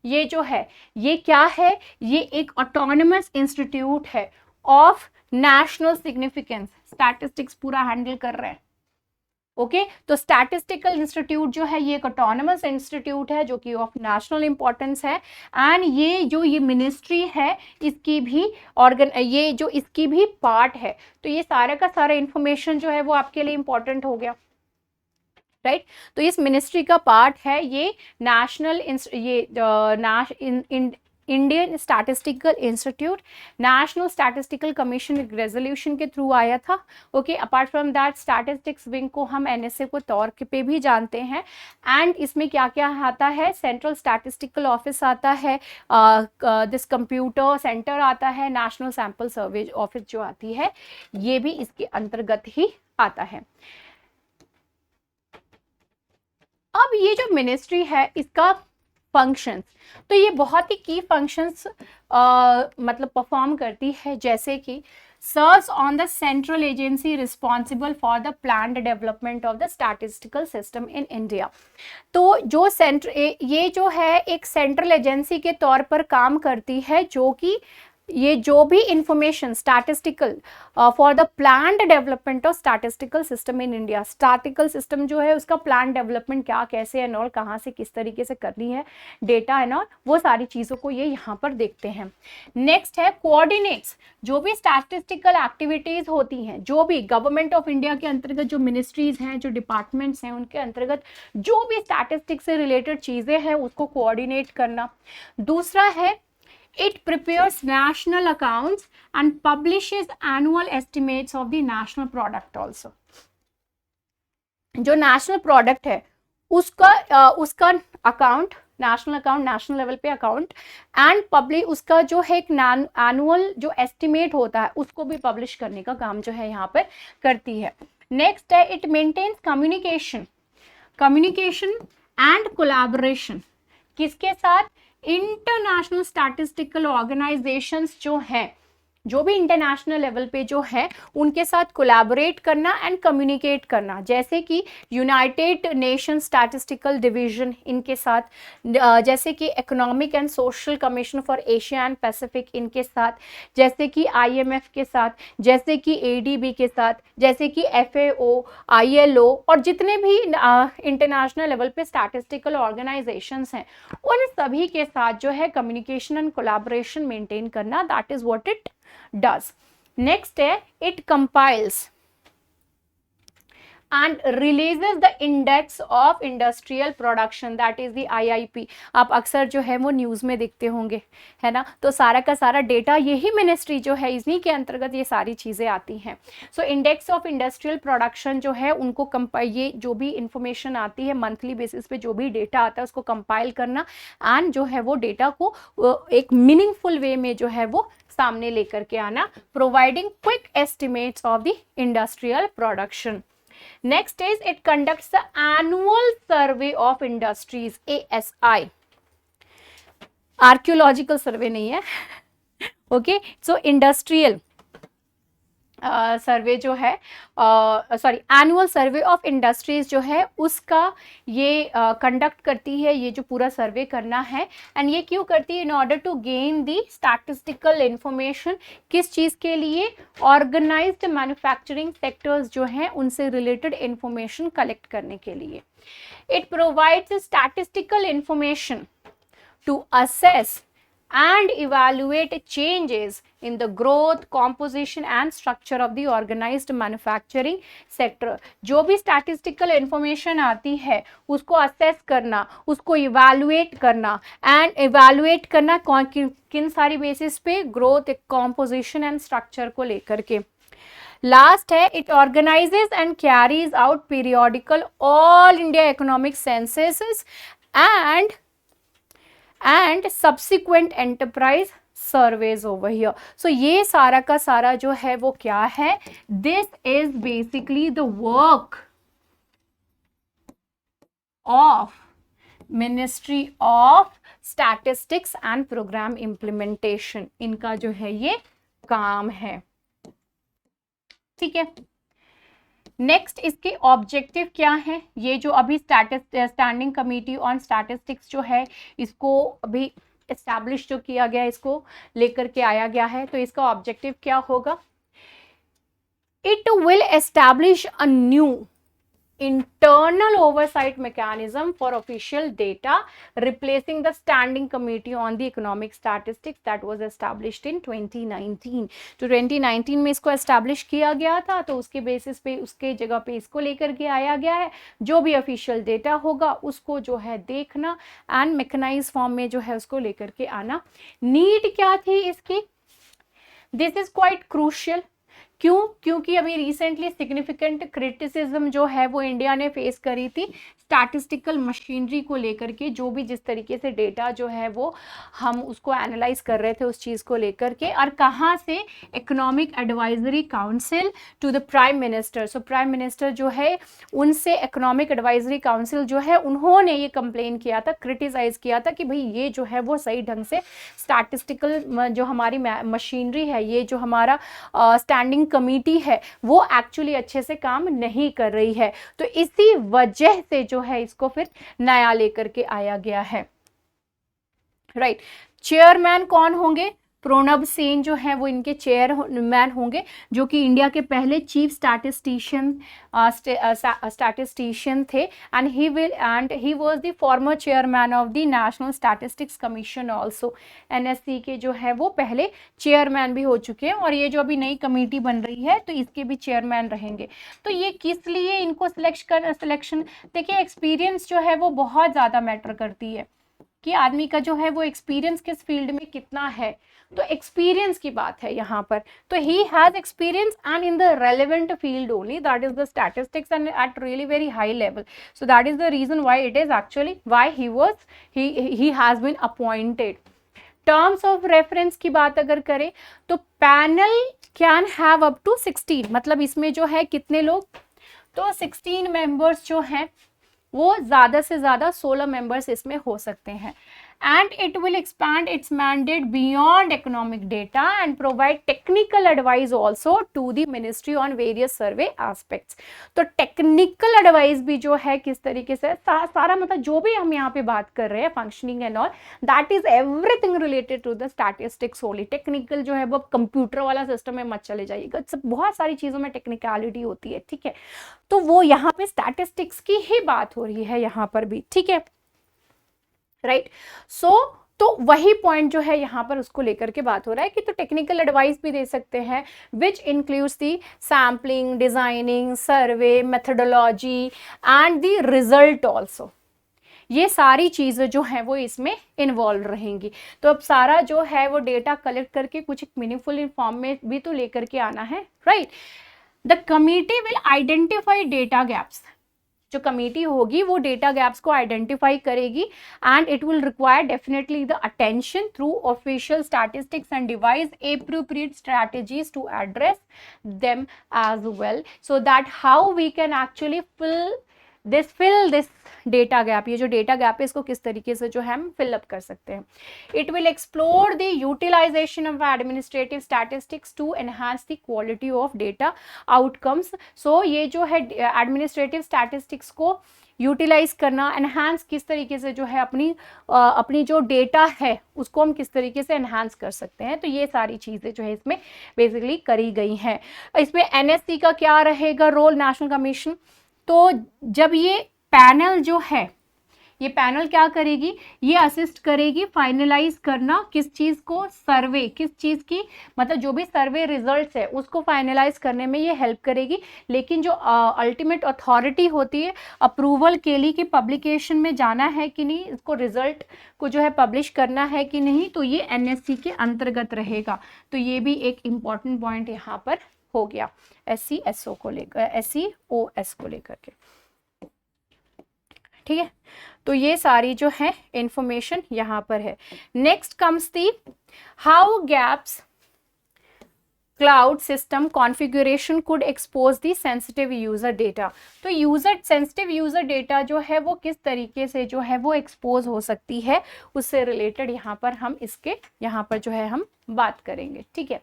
ये जो है ये क्या है, ये एक ऑटोनमस इंस्टीट्यूट है ऑफ नेशनल सिग्निफिकेंस। स्टैटिस्टिक्स पूरा हैंडल कर रहे हैं, ओके। तो स्टैटिस्टिकल इंस्टीट्यूट जो है ये एक ऑटोनमस इंस्टीट्यूट है जो कि ऑफ नेशनल इंपॉर्टेंस है। एंड ये जो ये मिनिस्ट्री है इसकी भी ये जो इसकी भी पार्ट है। तो ये सारा का सारा इंफॉर्मेशन जो है वो आपके लिए इंपॉर्टेंट हो गया, राइट। तो इस मिनिस्ट्री का पार्ट है ये national Indian statistical institute. National statistical commission resolution के थ्रू आया था, okay. Apart from that statistics wing को हम एनएसए को तौर पे भी जानते हैं। एंड इसमें क्या क्या आता है, सेंट्रल स्टैटिस्टिकल ऑफिस आता है, दिस कंप्यूटर सेंटर आता है, नेशनल सैंपल सर्वे ऑफिस जो आती है ये भी इसके अंतर्गत ही आता है। अब ये जो मिनिस्ट्री है इसका फंक्शंस, तो ये बहुत ही की फंक्शंस मतलब परफॉर्म करती है, जैसे कि serves on the central agency responsible for the planned development of the statistical system in India. तो जो ये जो है एक सेंट्रल एजेंसी के तौर पर काम करती है जो कि ये जो भी information statistical for the planned development of statistical system in India, statistical system जो है उसका प्लान डेवलपमेंट क्या कैसे एंड ऑल, कहाँ से किस तरीके से करनी है, डेटा एंड ऑल, वो सारी चीज़ों को ये यहाँ पर देखते हैं। नेक्स्ट है कोऑर्डिनेट्स, जो भी स्टैटिस्टिकल एक्टिविटीज़ होती हैं, जो भी गवर्नमेंट ऑफ इंडिया के अंतर्गत जो मिनिस्ट्रीज हैं, जो डिपार्टमेंट्स हैं, उनके अंतर्गत जो भी स्टैटिस्टिक्स से रिलेटेड चीज़ें हैं उसको कोऑर्डिनेट करना। दूसरा है it prepares national accounts and publishes annual estimates of the national product also। जो नेशनल प्रोडक्ट है उसका account, national account, national level पे अकाउंट एंड पब्लिश उसका जो है एक एनुअल जो एस्टिमेट होता है उसको भी पब्लिश करने का काम जो है यहाँ पर करती है। नेक्स्ट है it maintains communication and collaboration, किसके साथ, इंटरनेशनल स्टैटिस्टिकल ऑर्गेनाइजेशंस जो हैं, जो भी इंटरनेशनल लेवल पे जो है उनके साथ कोलैबोरेट करना एंड कम्युनिकेट करना, जैसे कि यूनाइटेड नेशन स्टैटिस्टिकल डिवीजन इनके साथ, जैसे कि economic and social commission for Asia and Pacific इनके साथ, जैसे कि आईएमएफ के साथ, जैसे कि एडीबी के साथ, जैसे कि एफएओ, आईएलओ और जितने भी इंटरनेशनल लेवल पे स्टैटिस्टिकल ऑर्गेनाइजेशंस हैं उन सभी के साथ जो है कम्युनिकेशन एंड कोलैबोरेशन मेंटेन करना, that is what it does। Next है it compiles and releases the index of industrial production, that is the IIP। आप अक्सर जो है वो न्यूज़ में देखते होंगे, है ना। तो सारा का सारा डेटा यही मिनिस्ट्री जो है इन्हीं के अंतर्गत ये सारी चीज़ें आती हैं। So index of industrial production जो है उनको ये जो भी इंफॉर्मेशन आती है मंथली बेसिस पे जो भी डेटा आता है उसको कंपाइल करना एंड जो है वो डेटा को एक मीनिंगफुल वे में जो है वो सामने लेकर के आना, providing quick estimates of the industrial production. Next is it conducts the annual survey of industries, ASI, archaeological सर्वे नहीं है, ओके। सो इंडस्ट्रियल सर्वे जो है, sorry annual survey of industries जो है उसका ये कंडक्ट करती है, ये जो पूरा सर्वे करना है। एंड ये क्यों करती है? In order to gain the statistical information, किस चीज़ के लिए? ऑर्गेनाइज्ड मैन्युफैक्चरिंग सेक्टर्स जो हैं उनसे रिलेटेड इंफॉर्मेशन कलेक्ट करने के लिए। It provides statistical information to assess and evaluate changes in the growth, composition and structure of the organized manufacturing sector। जो भी statistical information आती है उसको assess करना, उसको evaluate करना, and evaluate करना किन सारी basis पे? growth, composition and structure को लेकर के। लास्ट है, it organises and carries out periodical all India economic census and subsequent enterprise surveys over here। so ये सारा का सारा जो है वो क्या है? this is basically the work of Ministry of Statistics and Program Implementation, इनका जो है ये काम है, ठीक है। नेक्स्ट इसके ऑब्जेक्टिव क्या है? ये जो अभी स्टैंडिंग कमेटी ऑन स्टैटिस्टिक्स जो है इसको अभी एस्टैब्लिश जो किया गया, इसको लेकर के आया गया है, तो इसका ऑब्जेक्टिव क्या होगा? It will establish a new internal oversight mechanism for official data, replacing the standing committee on the economic statistics that was established in 2019। तो 2019 में इसको establish किया गया था, तो उसके बेसिस पे उसके जगह पे इसको लेकर के आया गया है। जो भी official data होगा उसको जो है देखना and mechanized form में जो है उसको लेकर के आना। नीड क्या थी इसकी? This is quite crucial. क्यों? क्योंकि अभी रिसेंटली सिग्निफिकेंट क्रिटिसिज्म जो है वो इंडिया ने फेस करी थी स्टैटिस्टिकल मशीनरी को लेकर के। जो भी जिस तरीके से डेटा जो है वो हम उसको एनालाइज कर रहे थे उस चीज़ को लेकर के, और कहाँ से? Economic advisory council to the prime minister. So prime minister जो है उनसे इकोनॉमिक एडवाइजरी काउंसिल जो है उन्होंने ये कंप्लेन किया था, क्रिटिसाइज किया था कि भाई ये जो है वो सही ढंग से स्टैटिस्टिकल जो हमारी मशीनरी है, ये जो हमारा स्टैंडिंग कमेटी है वो एक्चुअली अच्छे से काम नहीं कर रही है। तो इसी वजह से जो है इसको फिर नया लेकर के आया गया है, राइट। चेयरमैन कौन होंगे? प्रणब सेन जो है वो इनके चेयरमैन होंगे, जो कि इंडिया के पहले चीफ स्टैटिस्टिशियन थे। And he was the former chairman of the national statistics commission also. NSC के जो है वो पहले चेयरमैन भी हो चुके हैं, और ये जो अभी नई कमेटी बन रही है तो इसके भी चेयरमैन रहेंगे। तो ये किस लिए इनको सिलेक्शन? देखिए एक्सपीरियंस जो है वो बहुत ज़्यादा मैटर करती है कि आदमी का जो है वो एक्सपीरियंस किस फील्ड में कितना है, तो एक्सपीरियंस की बात है यहाँ पर। तो he has experience and in the relevant field only, that is the statistics and at really very high level. So that is the reason why it is actually why he has been appointed. Terms of reference की बात अगर करें तो panel can have up to 16, मतलब इसमें जो है कितने लोग? तो 16 मेंबर्स जो हैं वो ज़्यादा से ज़्यादा 16 मेंबर्स इसमें हो सकते हैं। and it will expand its mandate beyond economic data and provide technical advice also to the ministry on various survey aspects। तो टेक्निकल एडवाइस भी जो है किस तरीके से सारा मतलब जो भी हम यहाँ पे बात कर रहे हैं functioning and all, that is everything related to the statistics only. Technical जो है वो कंप्यूटर वाला सिस्टम में मत चले जाइएगा, बहुत सारी चीज़ों में टेक्निकलिटी होती है, ठीक है। तो वो यहाँ पे स्टैटिस्टिक्स की ही बात हो रही है यहाँ पर भी, ठीक है, राइट। सो तो वही पॉइंट जो है यहाँ पर उसको लेकर के बात हो रहा है कि तो टेक्निकल एडवाइस भी दे सकते हैं, which includes the sampling, designing, survey, methodology and the result also. ये सारी चीज़ें जो हैं वो इसमें इन्वॉल्व रहेंगी। तो अब सारा जो है वो डेटा कलेक्ट करके कुछ एक मीनिंगफुल फॉर्म में भी तो लेकर के आना है, right. The committee will identify data gaps. जो कमेटी होगी वो डेटा गैप्स को आइडेंटिफाई करेगी and it will require definitely the attention through official statistics and devise appropriate strategies to address them as well, so that how we can actually fill this data gap, ये जो data gap है इसको किस तरीके से जो है हम फिलअप कर सकते हैं. It will explore the utilisation of administrative statistics to enhance the quality of data outcomes. So ये जो है एडमिनिस्ट्रेटिव स्टैटिस्टिक्स को यूटिलाइज करना, एनहांस किस तरीके से जो है अपनी जो डेटा है उसको हम किस तरीके से एनहांस कर सकते हैं. तो ये सारी चीज़ें जो है इसमें बेसिकली करी गई हैं. इसमें एनएससी का क्या रहेगा रोल, नेशनल कमीशन. तो जब ये पैनल जो है, ये पैनल क्या करेगी, ये असिस्ट करेगी फाइनलाइज करना किस चीज़ को, सर्वे, किस चीज़ की, मतलब जो भी सर्वे रिजल्ट्स है उसको फाइनलाइज करने में ये हेल्प करेगी. लेकिन जो अल्टीमेट अथॉरिटी होती है अप्रूवल के लिए कि पब्लिकेशन में जाना है कि नहीं, इसको रिजल्ट को जो है पब्लिश करना है कि नहीं, तो ये एनएससी के अंतर्गत रहेगा. तो ये भी एक इम्पॉर्टेंट पॉइंट यहाँ पर हो गया SCSO को लेकर, SCOS को लेकर के. ठीक है, तो ये सारी जो है इंफॉर्मेशन यहाँ पर है. Next comes the how gaps cloud system configuration could expose the sensitive user data. तो सेंसिटिव यूजर डेटा जो है वो किस तरीके से जो है वो एक्सपोज हो सकती है, उससे रिलेटेड यहाँ पर हम इसके यहाँ पर जो है हम बात करेंगे. ठीक है,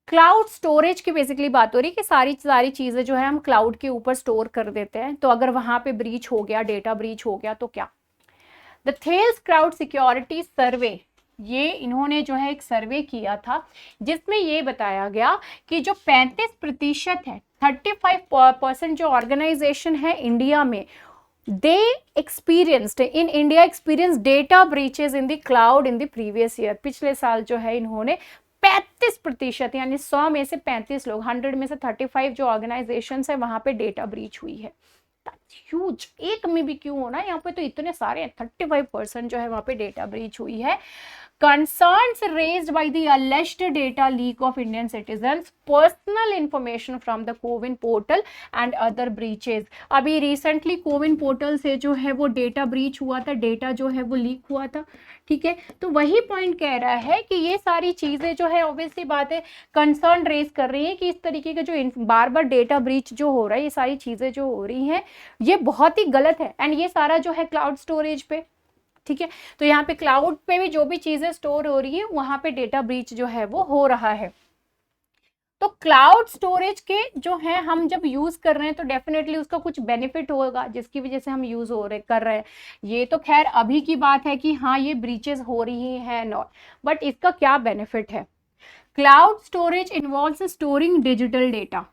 क्लाउड स्टोरेज की बेसिकली बात हो रही है कि सारी चीज़ें जो है हम क्लाउड के ऊपर स्टोर कर देते हैं. तो अगर वहाँ पे ब्रीच हो गया, डेटा ब्रीच हो गया तो क्या. द थेल्स क्लाउड सिक्योरिटी सर्वे, ये इन्होंने जो है एक सर्वे किया था जिसमें ये बताया गया कि जो 35% है, 35% जो ऑर्गेनाइजेशन है इंडिया में, they experienced data breaches in the cloud in the previous year. पिछले साल जो है इन्होंने 35% यानी 100 में से 35 लोग, 100 में से 35 जो ऑर्गेनाइजेशन है वहां पे डेटा ब्रीच हुई है. ह्यूज, एक में भी क्यों होना, यहाँ पे तो इतने सारे 35% जो है वहां पे डेटा ब्रीच हुई है. Concerns raised by the alleged data leak of Indian citizens, personal information from the CoWIN portal and other breaches. अभी रिसेंटली कोविन पोर्टल से जो है वो डेटा ब्रीच हुआ था, डेटा जो है वो लीक हुआ था. ठीक है, तो वही पॉइंट कह रहा है कि ये सारी चीज़ें जो है ऑब्वियसली बात है कंसर्न रेज कर रही है कि इस तरीके का जो बार बार डेटा ब्रीच जो हो रहा है, ये सारी चीज़ें जो हो रही हैं ये बहुत ही गलत है. एंड ये सारा जो है क्लाउड स्टोरेज पे. ठीक है, तो यहाँ पे क्लाउड पे भी जो भी चीजें स्टोर हो रही है वहां पे डेटा ब्रीच जो है वो हो रहा है. तो क्लाउड स्टोरेज के जो है हम जब यूज कर रहे हैं तो डेफिनेटली उसका कुछ बेनिफिट होगा जिसकी वजह से हम यूज कर रहे हैं. ये तो खैर अभी की बात है कि हाँ ये ब्रीचेस हो रही हैं नॉट, बट इसका क्या बेनिफिट है. Cloud storage involves storing digital data.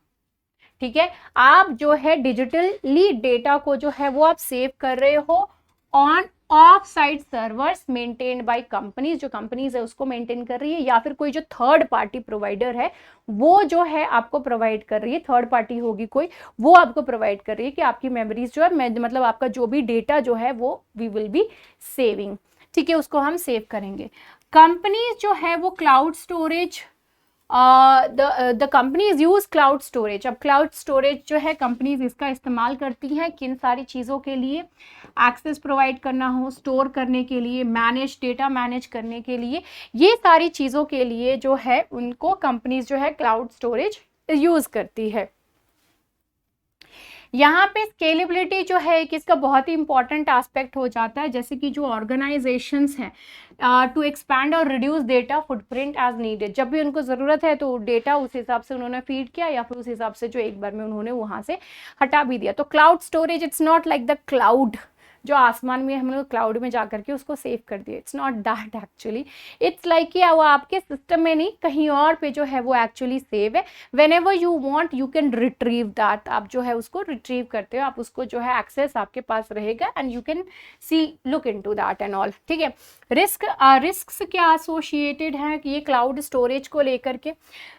ठीक है, आप जो है डिजिटली डेटा को जो है वो आप सेव कर रहे हो on off site servers maintained by companies, जो कंपनीज है उसको मेंटेन कर रही है, या फिर कोई जो थर्ड पार्टी प्रोवाइडर है वो जो है आपको प्रोवाइड कर रही है. थर्ड पार्टी होगी कोई, वो आपको प्रोवाइड कर रही है कि आपकी मेमोरीज जो है, मतलब आपका जो भी डेटा जो है वो वी विल बी सेविंग. ठीक है, उसको हम सेव करेंगे. कंपनीज जो है वो cloud storage, the companies use cloud storage. अब क्लाउड स्टोरेज जो है कंपनीज इसका इस्तेमाल करती हैं किन सारी चीज़ों के लिए, एक्सेस प्रोवाइड करना हो, स्टोर करने के लिए, डेटा मैनेज करने के लिए, ये सारी चीज़ों के लिए जो है उनको कंपनीज जो है क्लाउड स्टोरेज यूज़ करती है. यहाँ पे स्केलेबिलिटी जो है कि इसका बहुत ही इंपॉर्टेंट एस्पेक्ट हो जाता है. जैसे कि जो ऑर्गेनाइजेशंस हैं टू एक्सपैंड और reduce data footprint as needed, जब भी उनको ज़रूरत है तो डेटा उस हिसाब से उन्होंने फीड किया या फिर उस हिसाब से जो एक बार में उन्होंने वहाँ से हटा भी दिया. तो cloud storage it's not like the cloud जो आसमान में हम लोग क्लाउड में जा करके उसको सेव कर दिया. It's not that actually. It's like कि वो आपके सिस्टम में नहीं कहीं और पे जो है वो एक्चुअली सेव है. When ever you want you can retrieve that. आप जो है उसको रिट्रीव करते हो, आप उसको जो है एक्सेस आपके पास रहेगा and you can see look into that and all. ठीक है, रिस्क क्या एसोसिएटेड है कि ये क्लाउड स्टोरेज को लेकर के.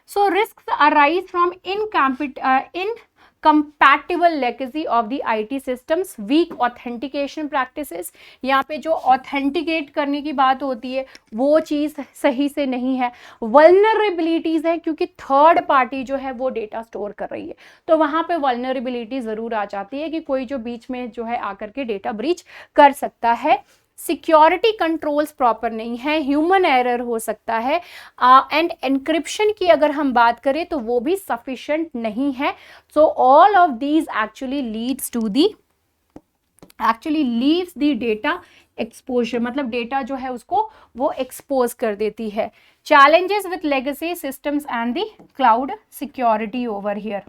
So risk arise from incompatible legacy of the IT systems, weak authentication practices, यहाँ पे जो ऑथेंटिकेट करने की बात होती है वो चीज़ सही से नहीं है, वल्नरेबिलिटीज है क्योंकि थर्ड पार्टी जो है वो डेटा स्टोर कर रही है, तो वहाँ पे वल्नरेबिलिटी ज़रूर आ जाती है कि कोई जो बीच में जो है आकर के डेटा ब्रीच कर सकता है। सिक्योरिटी कंट्रोल्स प्रॉपर नहीं है, ह्यूमन एरर हो सकता है, एंड एनक्रिप्शन की अगर हम बात करें तो वो भी सफिशिएंट नहीं है। So all of these actually leaves the data exposure, मतलब डेटा जो है उसको वो एक्सपोज कर देती है। Challenges with legacy systems and the cloud security over here.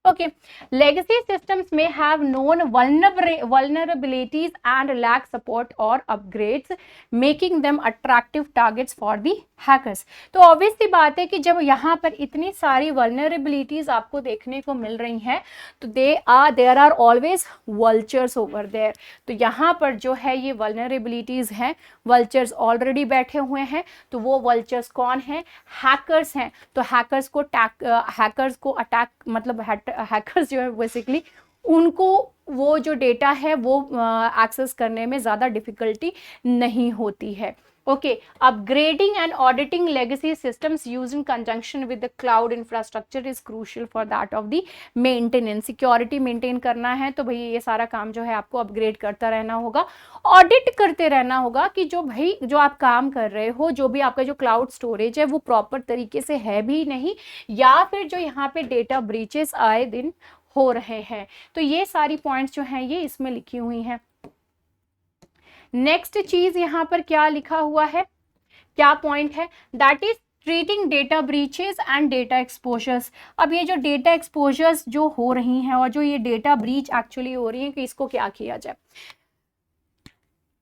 Okay, legacy systems may have known vulnerabilities and lack support or upgrades, making them attractive targets for the hackers. तो obvious सी बात है कि जब यहाँ पर इतनी सारी vulnerabilities आपको देखने को मिल रही हैं तो there are always vultures over there. तो यहाँ पर जो है ये vulnerabilities हैं, vultures already बैठे हुए हैं, तो वो vultures कौन हैं? hackers हैं। तो hackers को अटैक मतलब हैकर्स जो है बेसिकली उनको वो जो डेटा है वो एक्सेस करने में ज़्यादा डिफिकल्टी नहीं होती है। Okay, upgrading and auditing legacy systems used in conjunction with the cloud infrastructure is crucial for that of the maintenance. Security maintain करना है तो भाई ये सारा काम जो है आपको अपग्रेड करता रहना होगा, ऑडिट करते रहना होगा कि जो आप काम कर रहे हो, जो भी आपका जो क्लाउड स्टोरेज है वो प्रॉपर तरीके से है भी नहीं, या फिर जो यहाँ पे डेटा ब्रीचेस आए दिन हो रहे हैं। तो ये सारी पॉइंट्स जो हैं ये इसमें लिखी हुई हैं। नेक्स्ट चीज यहाँ पर क्या लिखा हुआ है, क्या पॉइंट है? That is treating data breaches and data exposures. अब ये जो डेटा एक्सपोजर्स जो हो रही हैं और जो ये डेटा ब्रीच एक्चुअली हो रही है कि इसको क्या किया जाए।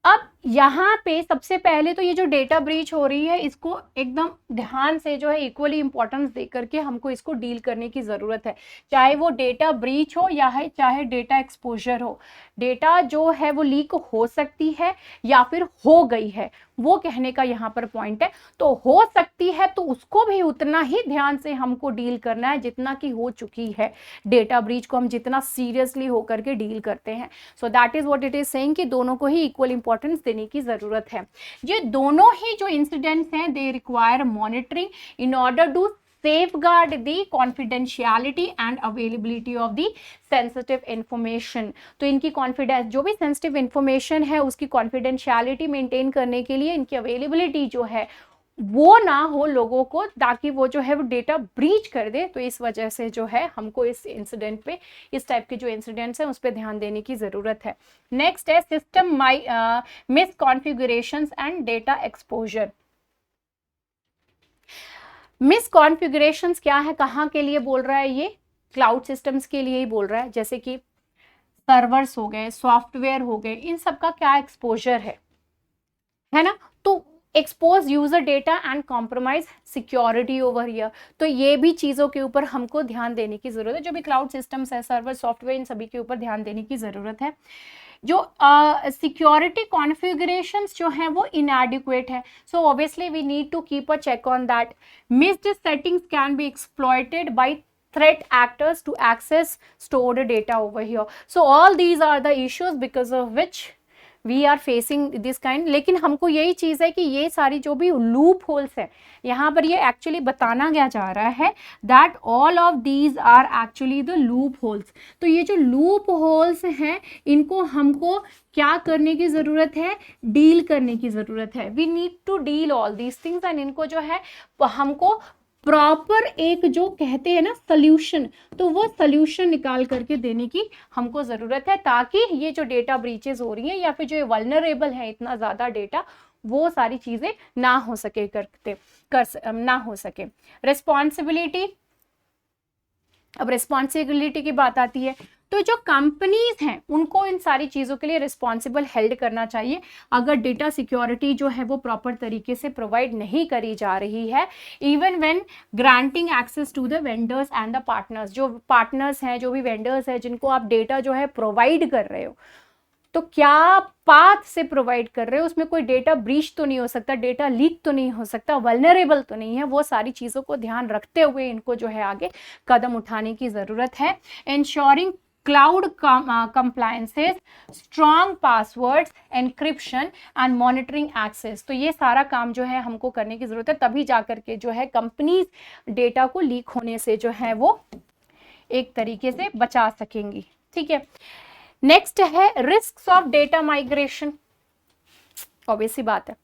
अब यहाँ पे सबसे पहले तो ये जो डेटा ब्रीच हो रही है इसको एकदम ध्यान से जो है इक्वली इंपॉर्टेंस दे करके हमको इसको डील करने की ज़रूरत है, चाहे वो डेटा ब्रीच हो या है चाहे डेटा एक्सपोजर हो। डेटा जो है वो लीक हो सकती है या फिर हो गई है, वो कहने का यहाँ पर पॉइंट है। तो हो सकती है तो उसको भी उतना ही ध्यान से हमको डील करना है जितना कि हो चुकी है। डेटा ब्रीच को हम जितना सीरियसली होकर के डील करते हैं। सो that is what it is saying कि दोनों को ही इक्वल इंपॉर्टेंस देने की जरूरत है। ये दोनों ही जो इंसिडेंट्स हैं they require monitoring in order to safeguard the confidentiality and availability of the sensitive information। तो इनकी कॉन्फिडेंस जो भी सेंसिटिव इंफॉर्मेशन है उसकी कॉन्फिडेंशियलिटी मेंटेन करने के लिए इनकी अवेलेबिलिटी जो है वो ना हो लोगों को, ताकि वो जो है वो डेटा ब्रीच कर दे। तो इस वजह से जो है हमको इस इंसिडेंट पे, इस टाइप के जो इंसिडेंट्स हैं उस पर ध्यान देने की ज़रूरत है। नेक्स्ट है सिस्टम मिसकॉन्फिगरेशंस एंड डेटा एक्सपोजर। मिसकॉन्फिगरेशंस क्या है, कहाँ के लिए बोल रहा है? ये क्लाउड सिस्टम्स के लिए ही बोल रहा है, जैसे कि सर्वर्स हो गए, सॉफ्टवेयर हो गए, इन सब का क्या एक्सपोजर है ना? तो expose user data and compromise security over here. तो ये भी चीज़ों के ऊपर हमको ध्यान देने की ज़रूरत है। जो भी क्लाउड सिस्टम्स है, सर्वर, सॉफ्टवेयर, इन सभी के ऊपर ध्यान देने की ज़रूरत है। जो सिक्योरिटी कॉन्फ़िगरेशंस जो हैं वो इनएडिक्वेट है, so obviously we need to keep a check on that. Missed settings can be exploited by threat actors to access stored data over here. So all these are the issues because of which we are facing this kind। लेकिन हमको यही चीज़ है कि ये सारी जो भी loop holes है यहाँ पर ये एक्चुअली बताना क्या जा रहा है that all of these are actually the loop holes। तो ये जो लूप होल्स हैं इनको हमको क्या करने की ज़रूरत है? डील करने की ज़रूरत है। we need to deal all these things and इनको जो है हमको प्रॉपर एक जो कहते हैं ना सल्यूशन, तो वो सल्यूशन निकाल करके देने की हमको ज़रूरत है, ताकि ये जो डेटा ब्रीचेस हो रही हैं या फिर जो वल्नरेबल है इतना ज़्यादा डेटा, वो सारी चीज़ें ना हो सके ना हो सके। रिस्पॉन्सिबिलिटी, अब रिस्पॉन्सिबिलिटी की बात आती है तो जो कंपनीज हैं उनको इन सारी चीज़ों के लिए रिस्पॉन्सिबल हेल्ड करना चाहिए। अगर डेटा सिक्योरिटी जो है वो प्रॉपर तरीके से प्रोवाइड नहीं करी जा रही है, even when granting access to the vendors and the partners, जो पार्टनर्स हैं, जो भी वेंडर्स हैं जिनको आप डेटा जो है प्रोवाइड कर रहे हो, तो क्या पाथ से प्रोवाइड कर रहे हो, उसमें कोई डेटा ब्रीच तो नहीं हो सकता, डेटा लीक तो नहीं हो सकता, वल्नरेबल तो नहीं है, वो सारी चीज़ों को ध्यान रखते हुए इनको जो है आगे कदम उठाने की ज़रूरत है। Ensuring cloud compliances, strong passwords, encryption and monitoring access। तो ये सारा काम जो है हमको करने की जरूरत है, तभी जाकर के जो है कंपनीज डेटा को लीक होने से जो है वो एक तरीके से बचा सकेंगी। ठीक है, नेक्स्ट है risk of data migration. Obvious सी बात है,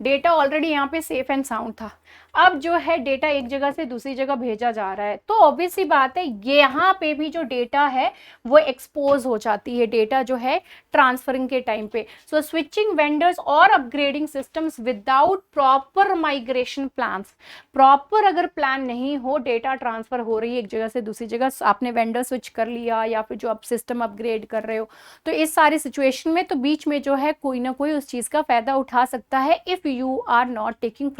डेटा ऑलरेडी यहाँ पे सेफ एंड साउंड था, अब जो है डेटा एक जगह से दूसरी जगह भेजा जा रहा है, तो ऑब्वियस सी बात है यहाँ पे भी जो डेटा है वो एक्सपोज हो जाती है, डेटा जो है ट्रांसफरिंग के टाइम पे। सो स्विचिंग वेंडर्स और upgrading systems without proper migration plans, proper अगर प्लान नहीं हो, डेटा ट्रांसफर हो रही है एक जगह से दूसरी जगह, आपने वेंडर स्विच कर लिया या फिर जो आप सिस्टम अपग्रेड कर रहे हो, तो इस सारी सिचुएशन में तो बीच में जो है कोई ना कोई उस चीज़ का फायदा उठा सकता है, if you are not taking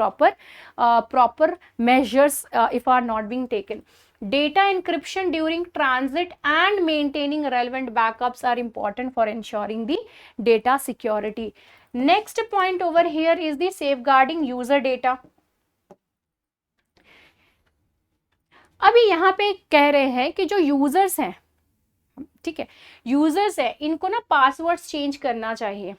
proper measures if are not being taken. Data encryption during transit and maintaining relevant backups are important for ensuring the data security. Next point over here is the safeguarding user data. अभी यहाँ पे कह रहे हैं कि जो users हैं, ठीक है, यूजर्स है, इनको ना पासवर्ड्स चेंज करना चाहिए।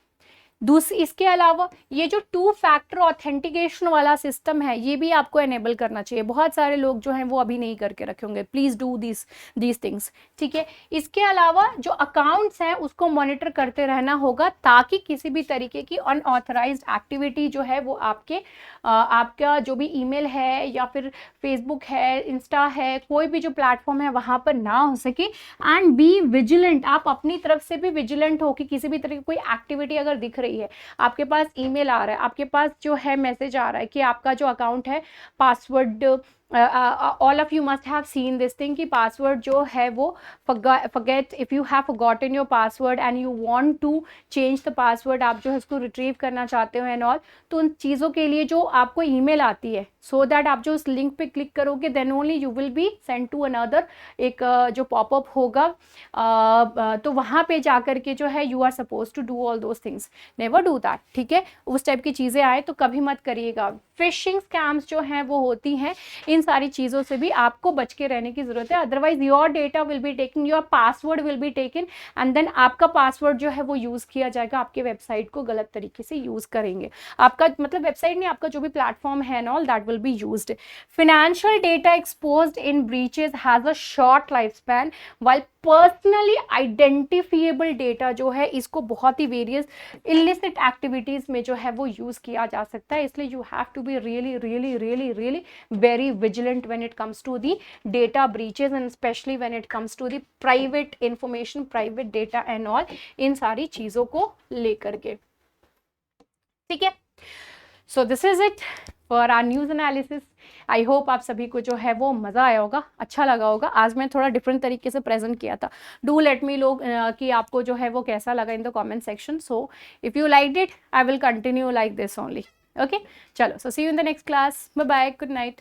इसके अलावा ये जो 2 फैक्टर ऑथेंटिकेशन वाला सिस्टम है, ये भी आपको एनेबल करना चाहिए। बहुत सारे लोग जो हैं वो अभी नहीं करके रखे होंगे, प्लीज डू दीज थिंग्स। ठीक है, इसके अलावा जो अकाउंट्स हैं उसको मॉनिटर करते रहना होगा, ताकि किसी भी तरीके की अनऑथराइज्ड एक्टिविटी जो है वो आपका जो भी ईमेल है या फिर फेसबुक है, इंस्टा है, कोई भी जो प्लेटफॉर्म है वहां पर ना हो सके। एंड बी विजिलेंट, आप अपनी तरफ से भी विजिलेंट हो कि किसी भी तरह की कोई एक्टिविटी अगर दिख रही है, आपके पास ईमेल आ रहा है, आपके पास जो है मैसेज आ रहा है कि आपका जो अकाउंट है password, all of you must have seen this thing कि पासवर्ड जो है वो forget if you have forgotten your password and you want to change the password, आप जो है उसको रिट्रीव करना चाहते हो एंड ऑल, तो उन चीज़ों के लिए जो आपको ईमेल आती है, सो दैट आप जो उस लिंक पे क्लिक करोगे then only you will be send to another, एक जो पॉपअप होगा, तो वहाँ पे जाकर के जो है you are suppose to do all those things, never do that. ठीक है, उस टाइप की चीज़ें आए तो कभी मत करिएगा। फिशिंग स्कैम्स जो हैं वो होती हैं, इन सारी चीज़ों से भी आपको बच के रहने की ज़रूरत है, otherwise your data will be taken, your password will be taken and then आपका पासवर्ड जो है वो यूज़ किया जाएगा, आपके वेबसाइट को गलत तरीके से यूज़ करेंगे, आपका मतलब वेबसाइट नहीं, आपका जो भी प्लेटफॉर्म है and all that will be used. Financial data exposed in breaches has a short lifespan, while personally identifiable data जो है इसको बहुत ही वेरियस इलिसिट एक्टिविटीज में जो है वो यूज किया जा सकता है, इसलिए you have to be really really really really very vigilant when it comes to the data breaches and specially when it comes to the private information, private data and all, इन सारी चीजों को लेकर के। ठीक है, so this is it for our news analysis. I hope आप सभी को जो है वो मज़ा आया होगा, अच्छा लगा होगा। आज मैं थोड़ा डिफरेंट तरीके से प्रेजेंट किया था। डू लेट मी नो कि आपको जो है वो कैसा लगा in the comment section. So if you like it I will continue like this only. Okay, चलो, so see you in the next class, bye bye, good night.